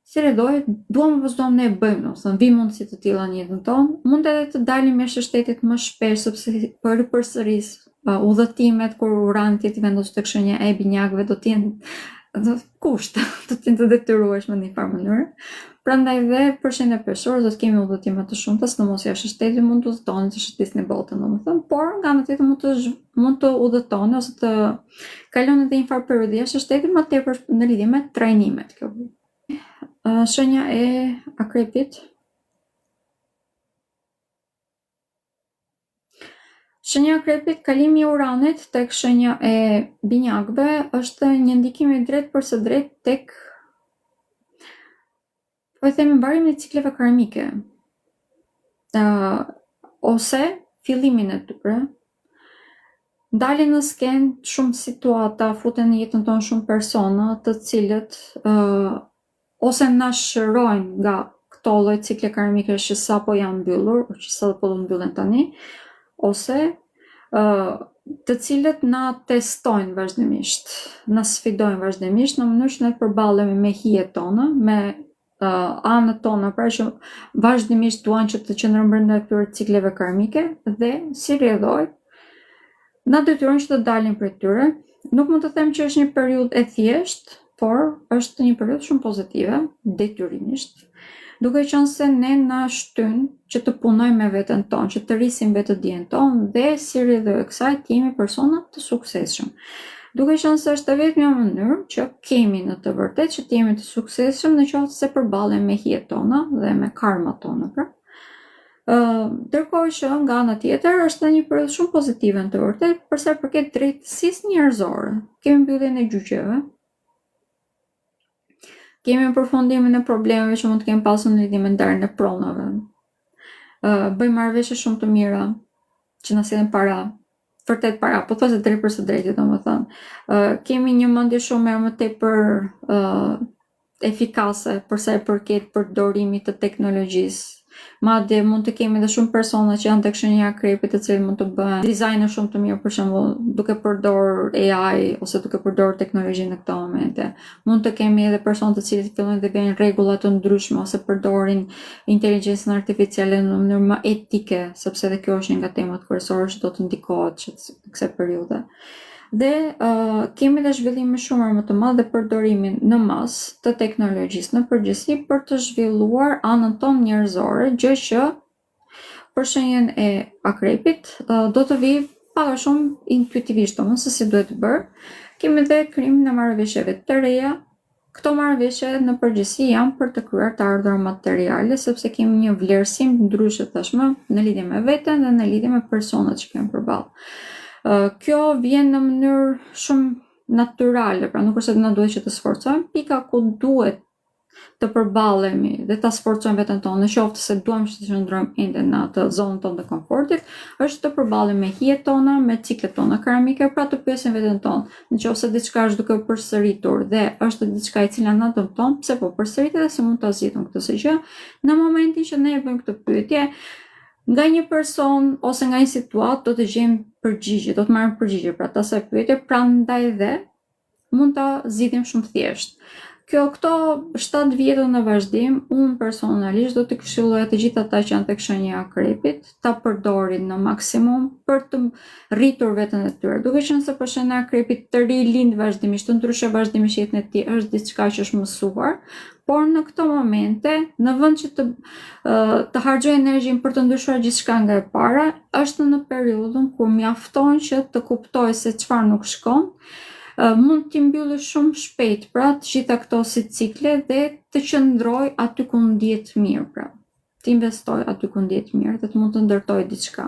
Si rrjedhoj, duam apo s'duam ne e bëjmë, domethënë vi mundësi të tilla në jetën tonë, mund edhe të dalim jashtë shtetit më shpesh, sepse për përsëris udhëtimet kur Urani të vendosur tek shenja e binjakëve do të jenë kusht, do të jenë të detyrueshme në një farë mënyrë. Prandaj dhe për shenjën e Peshorës do të kemi udhëtime të shumta, sidomos jashtë shtetit mund të udhëtoni, të shëtisni botën, domethënë, por nga ana tjetër mund të udhëtoni ose të kaloni edhe një farë periudhë jashtë shtetit, më tepër në lidhje me trajnimet. Kjo shenja e Akrepit. Shenja Akrepit, kalimi i Uranit tek shenja e binjakëve është një ndikim i drejtë për së drejtë tek, po e themi, mbarimin e cikleve karmike. Ose fillimin e tyre. Dalin në skenë shumë situata, futen në jetën tonë shumë persona, të cilët ose na shërojnë nga këto lloj cikle karmike që sapo janë mbyllur, që sapo do mbyllen tani, ose të cilët na testojnë vazhdimisht, na sfidojnë vazhdimisht në mënyrë që ne të përballemi me hijet tona, me anët tona, pra që vazhdimisht duan që të qëndrojmë brenda këtyre cikleve karmike dhe si rrjedhoj na detyrojnë që të dalim prej tyre. Nuk mund të them që është një periudhë e thjeshtë, por është një periudhë shumë pozitive, detyrimisht, duke qenë se ne na shtyn që të punojmë me veten tonë, që të rrisim vetëdijen tonë dhe si rrjedhoj e kësaj të jemi persona të suksesshëm. Duke qenë se është e vetmja mënyrë që kemi në të vërtetë që të jemi të suksesshëm nëse përballemi me hijet tona dhe me karmat tona, pra. Ndërkohë që nga ana tjetër është një periudhë shumë pozitive në të vërtetë për sa i përket drejtësisë njerëzore. Kemi mbylljen e gjyqeve. Kemi përfundimin e problemeve që mund të kemi pasur në lidhje me ndarjen e pronave. Bëjmë marrëveshje shumë të mira që na sillen para, vërtet para, po thosë drejt për së drejti, domethënë. Kemi një mendje shumë më tepër efikase për sa i përket përdorimit të teknologjisë. Madje mund të kemi edhe shumë persona që janë tek shenja e Akrepit, të cilët mund të bëjnë dizajne shumë të mirë, për shembull, duke përdorur AI ose duke përdorur teknologjinë në këto momente. Mund të kemi edhe persona të cilët fillojnë të bëjnë rregulla të ndryshme ose përdorin inteligjencën artificiale në mënyrë më etike, sepse edhe kjo është një nga temat kryesore që do të ndikohet në kësaj periudhe. Dhe kemi dhe zhvillime shumë më të madhe përdorimin në masë të teknologjisë në përgjithësi për të zhvilluar anën tonë njerëzore, gjë që për shenjën e Akrepit do të vijë pak a shumë intuitivisht, se si duhet të bërë. Kemi dhe krijimin e marrëveshjeve të reja. Këto marrëveshje në përgjithësi janë për të kryer të ardhurat materiale, sepse kemi një vlerësim ndryshe tashmë në lidhje me veten dhe në lidhje me personat që kemi përballë. Kjo vjen në mënyrë shumë natyrale, pra nuk është se na duhet që të sforcojmë, pika ku duhet të përballemi dhe ta sforcojmë veten tonë, në qoftë se duam të qëndrojmë ende në atë zonën tonë të komfortit, është të përballemi me hijet tona, me ciklet tona karmike, pra të pyesim veten tonë, nëse diçka është duke u përsëritur dhe është diçka e cila na dëmton, pse po përsëritet dhe si mund ta zgjidhim këtë gjë. Në momentin që ne e bëjmë këtë pyetje, nga një person ose nga një situatë do të gjejmë përgjigje, do të marrim përgjigje për atë asaj pyetje, prandaj dhe mund ta zgjidhim shumë thjesht. Këto 7 vjet në vazhdim, unë personalisht do të këshilloja të gjithë ata që janë tek shenja e Akrepit ta përdorin në maksimum për të rritur veten e tyre. Duke qenë se për shenja e Akrepit të ri lind vazhdimisht, të ndryshë vazhdimisht jetën e tij është diçka që është mësuar, por në këto momente, në vend që të harxoj energjinë për të ndryshuar gjithçka nga e para, është në periudhën kur mjafton që të kuptoj se çfarë nuk shkon. Mund t'i mbyllë shumë shpejt, pra të gjitha këto si cikle dhe të qëndroj aty ku ndihet mirë, pra. Të investoj aty ku ndihet mirë dhe të mund të ndërtoj diçka.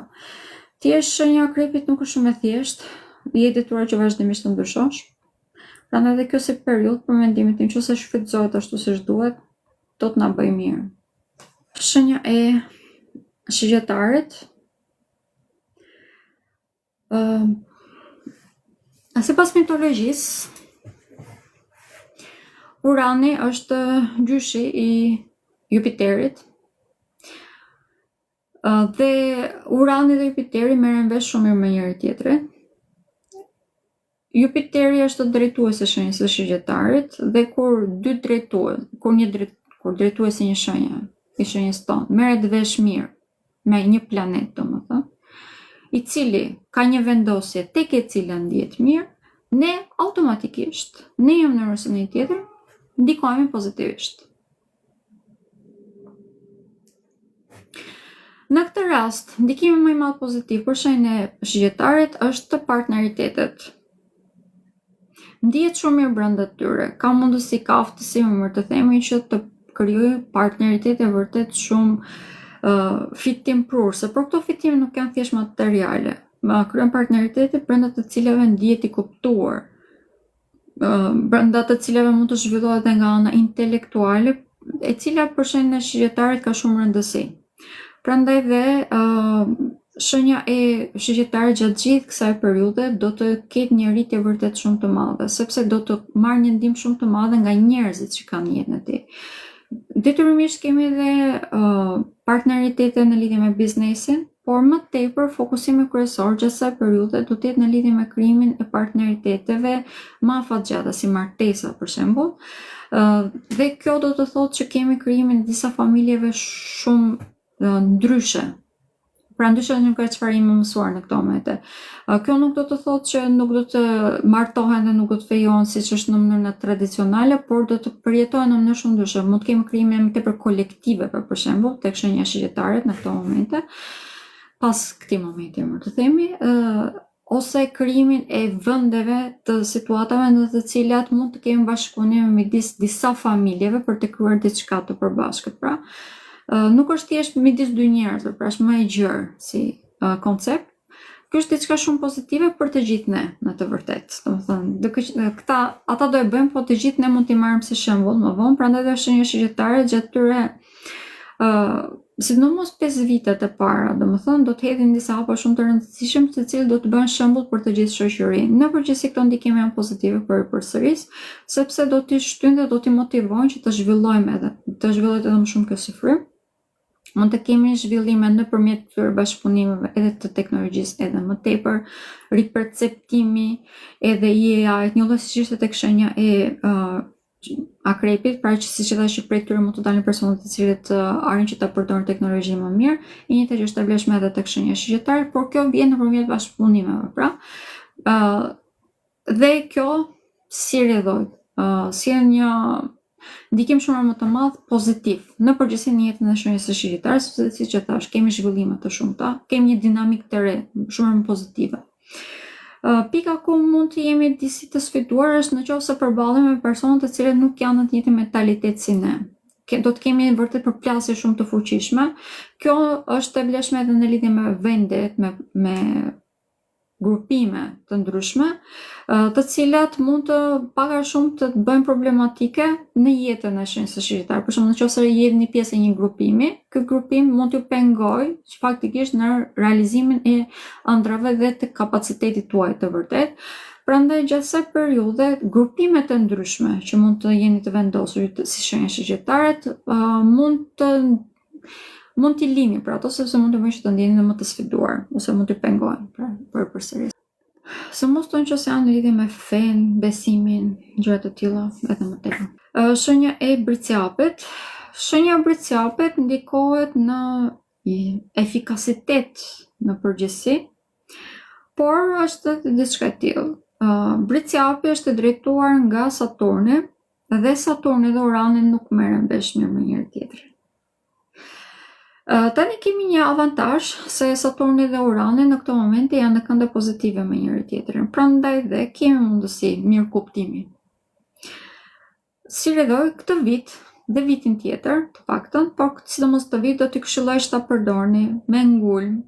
Thjesht shenja e Akrepit nuk është shumë e thjeshtë, je detyruar që vazhdimisht të ndryshosh. Prandaj edhe kjo si periudhë për mendimin tim, nëse shfrytëzohet ashtu siç duhet, do të na bëjë mirë. Shenja e Shigjetarit. Sipas mitologjisë, Urani është gjyshi i Jupiterit. Dhe Urani dhe Jupiteri merren vesh shumë mirë me njëri tjetrin. Jupiteri është drejtuesi i shenjës së Shigjetarit dhe kur drejtuesi një shenje, i shenjës tonë, merret vesh mirë me një planet, domethënë, i cili ka një vendosje tek e cila ndihet mirë, ne automatikisht, në një mënyrë ose në tjetër, ndikojmë pozitivisht. Në këtë rast, ndikimi më i madh pozitiv për shenjën e Shigjetarit është partneritetet. Ndihet shumë mirë brenda tyre, ka mundësi, ka aftësi më të themi që të krijojë partneritete vërtet shumë fitimprurse, por këto fitime nuk janë thjesht materiale. kryen partneritete brenda të cilave ndihet i kuptuar, brenda të cilave mund të zhvillohet edhe nga ana intelektuale, e cila për shembull në shigjetarit ka shumë rëndësi. Prandaj dhe shenja e shigjetarit gjatë gjithë kësaj periudhe do të ketë një rritje vërtet shumë të madhe, sepse do të marrë një ndihmë shumë të madhe nga njerëzit që kanë jetën e tij. Detyrimisht kemi edhe partneritete në lidhje me biznesin, por më tepër fokusimi kryesor gjatë kësaj periudhe do të jetë në lidhje me krijimin e partneriteteve më afatgjata, si martesa për shembull. Dhe kjo do të thotë që kemi krijimin e disa familjeve shumë ndryshe. Pra ndryshe nuk ka çfarë jemi mësuar në këto momente. Kjo nuk do të thotë që nuk do të martohen dhe nuk do të fejohen siç është në mënyrë tradicionale, por do të përjetohen në mënyrë shumë ndryshe. Mund të kemi krijimin më tepër kolektiveve për shembull tek shenja shigjetare në këto momente. Pas këtij momenti, më të themi, ose krijimin e vendeve të situatave në të cilat mund të kemi bashkëpunim midis disa familjeve për të krijuar diçka të përbashkët. Pra, nuk është thjesht midis dy njerëzve, pra është më e gjerë si koncept. Kjo është diçka shumë pozitive për të gjithë ne, në të vërtetë. Domethënë, ata do e bëjmë, po të gjithë ne mund t'i marrim si shembull më vonë, prandaj dhe shenja shigjetare gjatë tyre sidomos 5 vitet e para, domethënë do të hedhin disa hapa shumë të rëndësishëm, të cilët do të bëhen shembull për të gjithë shoqërinë. Në përgjithësi këto ndikime janë pozitive përsëris, sepse do t'i shtyjnë dhe do t'i motivojnë që të zhvillohet edhe më shumë kjo sifrim. Mund të kemi zhvillime nëpërmjet këtyre bashkëpunimeve edhe të teknologjisë edhe më tepër, riperceptimi edhe AI, një lloj siç ishte tek shenja e akrepit, pra që siç e thash prej këtyre mund të dalin persona të cilët arrin që ta përdorin teknologjinë më mirë, e njëjta që është e vlefshme edhe tek shenja shigjetare, por kjo vjen nëpërmjet bashkëpunimeve, pra. Dhe kjo si rrjedhoj, sjell një ndikim shumë më të madh pozitiv në përgjithësi në jetën e shenjës së shigjetare, sepse siç e thash, kemi zhvillime të shumta, kemi një dinamikë të re, shumë më pozitive. Pika ku mund të jemi disi të sfiduar është nëse përballemi me persona të cilët nuk janë në të njëjtin mentalitet si ne. Do të kemi vërtet përplasje shumë të fuqishme. Kjo është e vlefshme edhe në lidhje me vendet, me grupime të ndryshme, të cilat mund të pak a shumë të bëjnë problematike në jetën e shenjës së shigjetare. Për shembull, nëse jeni një pjesë e një grupimi, ky grupim mund t'ju pengojë faktikisht në realizimin e ëndrave dhe të kapacitetit tuaj të vërtet. Prandaj gjatë kësaj periudhe, grupimet e ndryshme që mund të jeni të vendosur si shenja shigjetare mund t'i lini për ato, sepse mund të bëjnë që të ndjeni më të sfiduar, ose mund t'i pengojnë për përsëris. Së mos të nëse janë në lidhje me fen, besimin, gjëra të tilla, edhe më tepër. Shenja e bricjapit. Shenja e bricjapit ndikohet në efikasitet në përgjithësi, por është diçka e tillë. Bricjapi është drejtuar nga Saturni, dhe Saturni dhe Urani nuk merren vesh mirë me njëri tjetrin. Tani kemi një avantazh se Saturni dhe Urani në këto momente janë në kënde pozitive me njëri tjetrin. Prandaj dhe kemi mundësi mirëkuptimi. Si rrjedhoj këtë vit dhe vitin tjetër, të paktën, por sidomos këtë vit do t'i këshilloj ta përdorni me ngulm.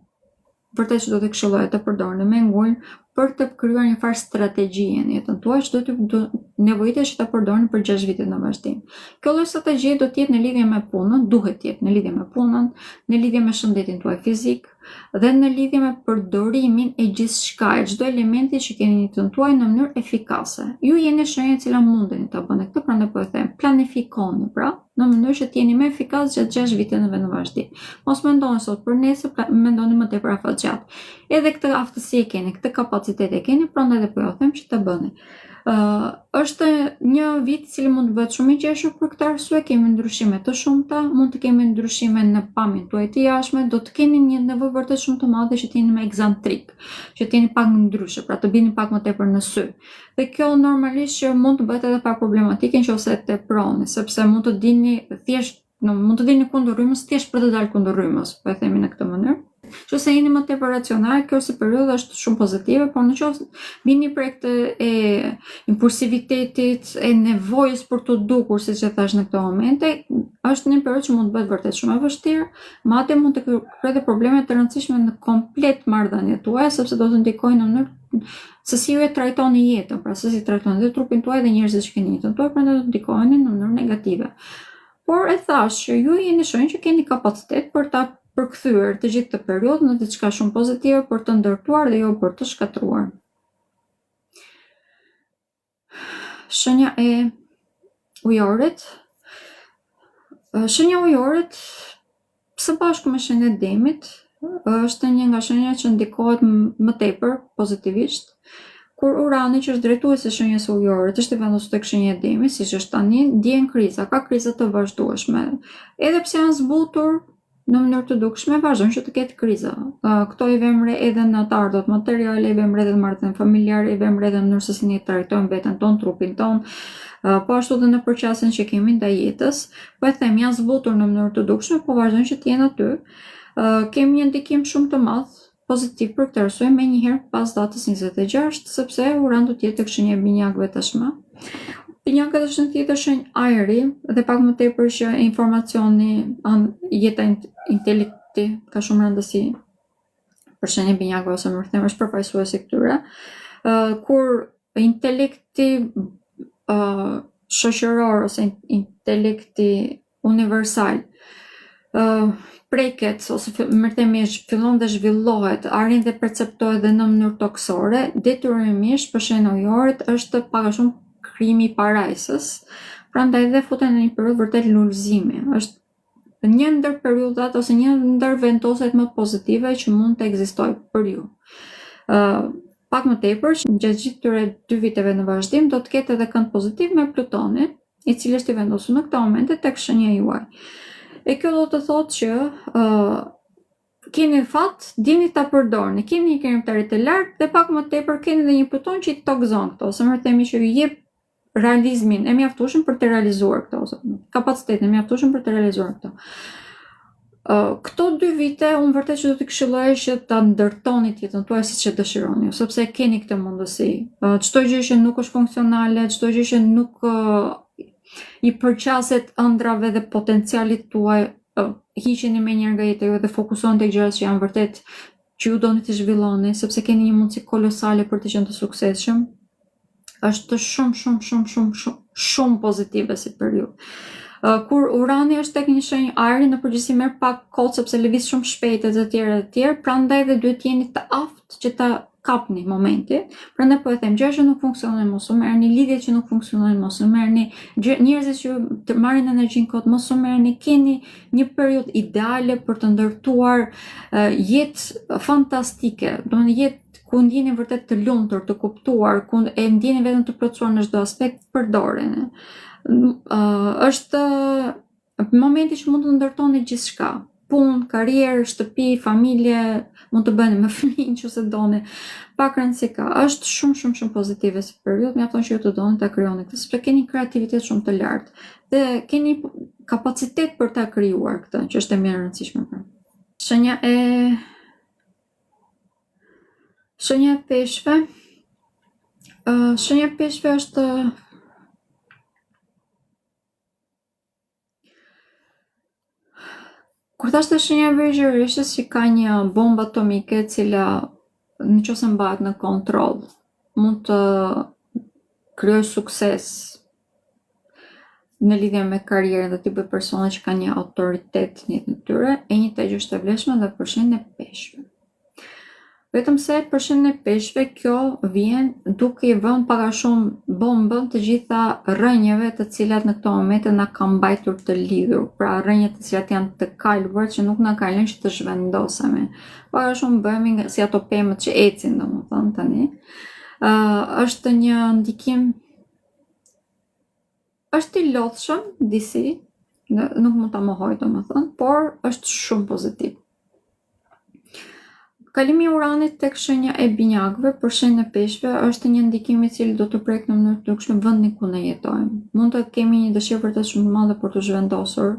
Vërtet që do t'i këshilloj të përdorni me ngulm për të krijuar një farë strategjie në jetën tuaj që do nevojitesh ta përdorni për 6 vite në vazhdim. Kjo lloj strategjie do të jetë në lidhje me punën, duhet të jetë në lidhje me punën, në lidhje me shëndetin tuaj fizik dhe në lidhje me përdorimin e gjithçka, çdo elementi që keni në jetën tuaj në mënyrë efikase. Ju jeni shenja e cila mundeni ta bëni këtë, prandaj po e them, planifikoni pra, në mënyrë që të jeni më efikas gjatë 6 viteve në vazhdim. Mos mendoni sot për nesër, mendoni më tepër afatgjat. Edhe këtë aftësi e keni, këtë kapacitet e keni, prandaj dhe po ju them që ta bëni. Është një vit i cili mund të bëhet shumë i qeshur për këtë arsye, kemi ndryshime të shumta, mund të kemi ndryshime në pamjen tuaj të jashtme, do të keni një nevojë vërtet shumë të madhe që të jeni më eksantrik, që të jeni pak ndryshe, pra të bini pak më tepër në sy. Dhe kjo normalisht që mund të bëhet edhe pa problematike nëse të teproni, sepse mund të dilni thjesht, mund të dilni kundër rrymës thjesht për të dalë kundër rrymës, po e themi në këtë mënyrë. Nëse jeni më tepër racional, kjo si periudhë është shumë pozitive, por nëse vini prej këtë e impulsivitetit, e nevojës për të dukur, siç e thash në këto momente, është një periudhë që mund të bëhet vërtet shumë e vështirë, madje mund të krijojë probleme të rëndësishme në komplet marrëdhëniet tuaja, sepse do të ndikojnë në mënyrë se si ju e trajtoni jetën, pra se si trajtoni dhe trupin tuaj dhe njerëzit që keni jetën tuaj, prandaj do të ndikojnë në mënyrë negative. Por e thash që ju jeni shenjë që keni kapacitet për ta përkthyer të gjithë këtë periudhë në diçka shumë pozitive për të ndërtuar dhe jo për të shkatruar. Shenja e ujorit. Shenja e ujorit së bashku me shenjën e demit është një nga shenjat që ndikohet më tepër pozitivisht, kur Urani, që është drejtuesi i shenjës së ujorit, është i vendosur tek shenja e demit, siç është tani, ndjen kriza, ka kriza të vazhdueshme. Edhe pse janë zbutur në mënyrë të dukshme, vazhdon që të ketë kriza. Këto i vëmre edhe në të ardhot materiale, i vëmre edhe në marrëdhënie familjare, i vëmre edhe në mënyrë se si ne trajtojmë veten tonë, trupin tonë, po ashtu edhe në përqasjen që kemi ndaj jetës. Po e them, janë zbutur në mënyrë të dukshme, po vazhdojnë që të jenë aty. Kemi një ndikim shumë të madh pozitiv për këtë arsye menjëherë pas datës 26, sepse Urani do të jetë tek shenja e binjakëve tashmë. Binjakët është një tjetër shenjë ajri dhe pak më tepër që informacioni, jeta, intelekti ka shumë rëndësi për shenjën e binjakëve ose më them është përfaqësuesi këtyre. Kur intelekti shoqëror ose intelekti universal preket ose mërtemisht fillon dhe zhvillohet, arrin dhe perceptohet dhe në mënyrë toksore, detyrimisht për shenjën e ujorit është pak a shumë krimi i parajsës, prandaj dhe futen në një periudhë vërtet lulëzimi. Është një ndër periudhat ose një ndër vendoset më pozitive që mund të ekzistojë për ju. Pak më tepër, gjatë gjithë këtyre 2 viteve në vazhdim, do të ketë edhe kënd pozitiv me Plutonin, i cili është i vendosur në këto momente tek shenja juaj. E kjo do të thotë që keni fat, dini ta përdorni, keni një krijimtari të lartë dhe pak më tepër keni edhe një Pluton që i tokzon këto, ose më themi që ju jep realizmin e mjaftueshëm për të realizuar këto, ose kapacitetin e mjaftueshëm për të realizuar këto. Këto 2 vite unë vërtet që do t'i këshilloja që ta ndërtoni jetën tuaj siç e dëshironi, sepse keni këtë mundësi. Çdo gjë që nuk është funksionale, çdo gjë që nuk i përqaset ëndrave dhe potencialit tuaj, hiqeni me njërë nga jeta juaj dhe fokusoni tek gjërat që janë vërtet që ju doni të zhvilloni, sepse keni një mundësi kolosale për të qenë të suksesshëm. Është shumë pozitive si periudhë. Kur Urani është tek një shenjë ajri, në përgjithësi merr pak kohë sepse lëviz shumë shpejt e të tjerë, prandaj dhe duhet jeni të aftë që ta kapni momentin. Prandaj po e them, gjëra që nuk funksionojnë mos u merrni, lidhjet që nuk funksionojnë mos u merrni, njerëzit që të marrin energjinë kot mos u merrni. Keni një periudhë ideale për të ndërtuar jetë fantastike, domethënë jetë ku ndjeni vërtet të lumtur, të kuptuar, ku e ndjeni veten të plotësuar në çdo aspekt, përdoreni. Është momenti që mund të ndërtoni gjithçka. Punë, karrierë, shtëpi, familje, mund të bëni me fëmijë nëse doni. Pak rëndësi ka. Është shumë pozitive si periudhë, mjafton që ju të doni ta krijoni këtë, sepse keni kreativitet shumë të lartë dhe keni kapacitet për ta krijuar këtë, që është e më e rëndësishme për. Shenja e peshqve. Shenja e peshqve është kur thashtë shenja e Virgjërishës që ka një bombë atomike e cila nëse mbahet në kontroll mund të krijojë sukses në lidhje me karrierën dhe tipet persona që kanë një autoritet në jetën e tyre, e njëjta gjë është e vlefshme edhe për shenjën e peshqve. Vetëm se për shenjën e peshqve kjo vjen duke i vënë pak a shumë bombën të gjitha rrënjeve të cilat në këto momente na kanë mbajtur të lidhur, pra rrënjet të cilat janë të kalbuar që nuk na kanë lënë që të zhvendosemi. Pak a shumë bëhemi si ato pemët që ecin, domethënë tani. Është një ndikim, është i lodhshëm disi, nuk mund ta mohoj domethënë, por është shumë pozitiv. Kalimi i Uranit tek shenja e binjakëve për shenjën e peshqve është një ndikim i cili do të prek në mënyrë të dukshme vendin ku ne jetojmë. Mund të kemi një dëshirë vërtet shumë të madhe për të zhvendosur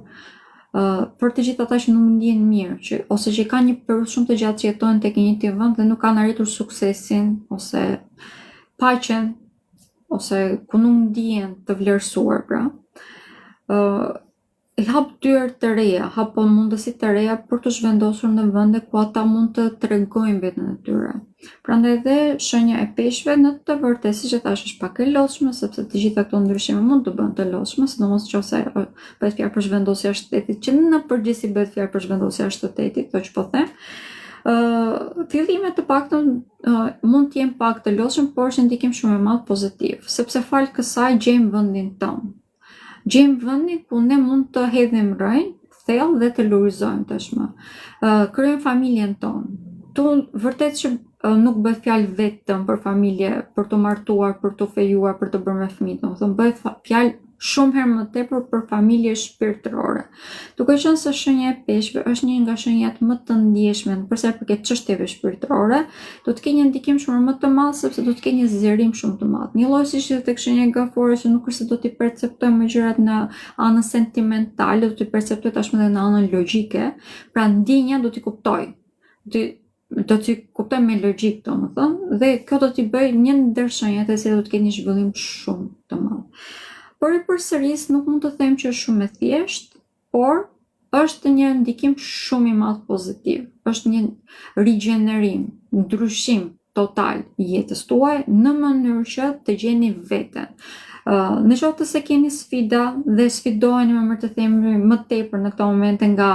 për të gjithë ata që nuk ndjehen mirë, ose që kanë një periudhë shumë të gjatë që jetojnë tek një vend dhe nuk kanë arritur suksesin ose paqen, ose ku nuk ndihen të vlerësuar, pra. I hap dyert të reja, hap mundësi të reja për të zhvendosur në vende ku ata mund të tregojnë veten e tyre. Prandaj dhe shenja e peshqve në të vërtetë, siç e thash, është pak e lodhshme, sepse të gjitha këto ndryshime mund të bëhen të lodhshme, sidomos nëse bëhet fjalë për zhvendosje jashtë shtetit, që në përgjithësi bëhet fjalë për zhvendosje jashtë shtetit, kjo që po them. Fillimet të paktën mund të jenë pak të lodhshëm, por është ndikim shumë i madh pozitiv, sepse fal kësaj gjejmë vendin tonë. Gjejmë vendin ku ne mund të hedhim rrënjë, thellë dhe të lurizojmë tashmë. Krijojmë familjen tonë. Tu vërtet që nuk bëhet fjalë vetëm për familje, për të martuar, për të fejuar, për të bërë me fëmijë, domethënë bëhet fjalë shumë herë më tepër për familje shpirtërore. Duke qenë se shenja e peshqve është një nga shenjat më të ndjeshme për sa i përket çështjeve shpirtërore, do të ketë një ndikim shumë më të madh sepse do të ketë një zgjerim shumë të madh. Një lloj siç tek shenja gafore, që nuk është se do t'i perceptojmë gjërat në anën sentimentale, do t'i perceptoj tashmë edhe në anën logjike, pra ndjenja do t'i kuptoj. Do t'i kuptoj me logjik, domethënë, dhe kjo do t'i bëj një ndër shenjat e se do të ketë një zhvillim shumë të madh. Por e përsëris nuk mund të them që është shumë e thjeshtë, por është një ndikim shumë i madh pozitiv. Është një rigjenerim, ndryshim total i jetës tuaj në mënyrë që të gjeni veten. Në qoftë se keni sfida dhe sfidoheni me të themi më tepër në këto momente nga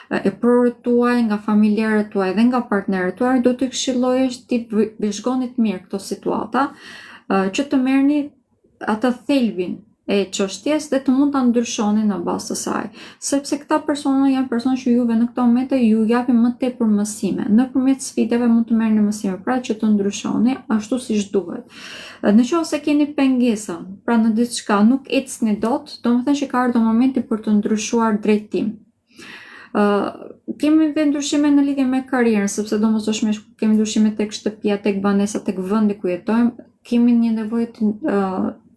e prorët tuaj, nga familjarët tuaj dhe nga partnerët tuaj, do t'ju këshilloj të vëzhgoni mirë këto situata, që të merrni atë thelbin e çështjes dhe të mund ta ndryshoni në bazë të saj, sepse këta persona janë persona që juve në këto momente ju japin më tepër mësime. Nëpërmjet sfidave mund të merrni mësime, pra që të ndryshoni ashtu siç duhet. Nëse keni pengesa, pra në diçka nuk ecni dot, domethënë që ka ardhur momenti për të ndryshuar drejtim. Kemi dhe ndryshime në lidhje me karrierën, sepse domosdoshmërisht kemi ndryshime tek shtëpia, tek banesa, tek vendi ku jetojmë, kemi një nevojë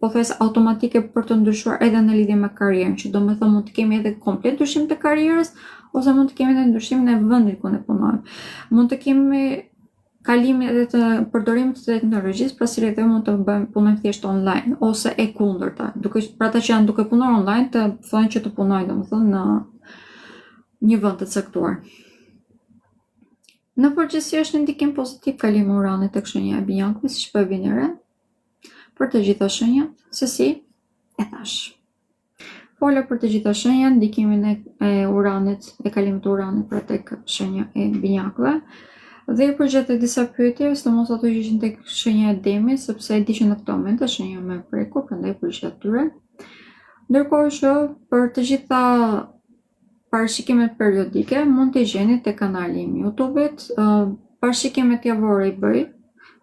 pothuajse automatike për të ndryshuar edhe në lidhje me karrierën, që domethënë mund të kemi edhe komplet ndryshim të karrierës, ose mund të kemi edhe ndryshim në vendin ku ne punojmë. Mund të kemi kalimin edhe të përdorimit të teknologjisë, pra si edhe mund të punojmë thjesht online, ose e kundërta. Për ata që janë duke punuar online, të thonë që të punojnë domethënë në një vend të caktuar. Në përgjithësi është një ndikim pozitiv kalimi i Uranit tek shenja e binjakëve, siç po e vini re. Për të gjitha shenjat, se si e thash. Fola për të gjitha shenjat, ndikimin e Uranit, e kalimit të Uranit për tek shenja e binjakëve. Dhe i përgjigjet disa pyetje, sidomos ato që ishin tek shenja e Demit, sepse e di që në këtë moment është shenja më e prekur, prandaj përgjigjet atyre. Ndërkohë që për të gjitha parashikimet periodike mund të gjeni tek kanali im YouTube-it, parashikimet javore i bëj,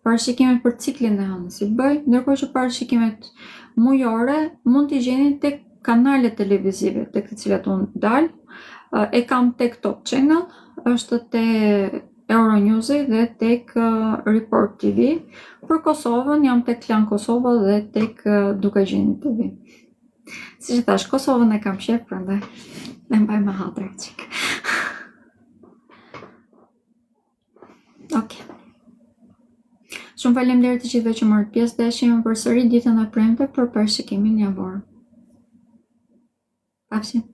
parashikimet për ciklin e hënës i bëj, ndërkohë që parashikimet mujore mund t'i gjeni tek kanalet televizive tek të cilat unë dal. E kam tek Top Channel, është te Euronews dhe tek Report TV. Për Kosovën jam tek Klan Kosova dhe tek Duke Gjeni TV. Siç e thash, Kosovën e kam shef, prandaj e mbaj me hatër çik. Okej. Shumë faleminderit të gjithëve që morët pjesë, dhe shihemi përsëri ditën e premte për parashikimin javor. Pafshim.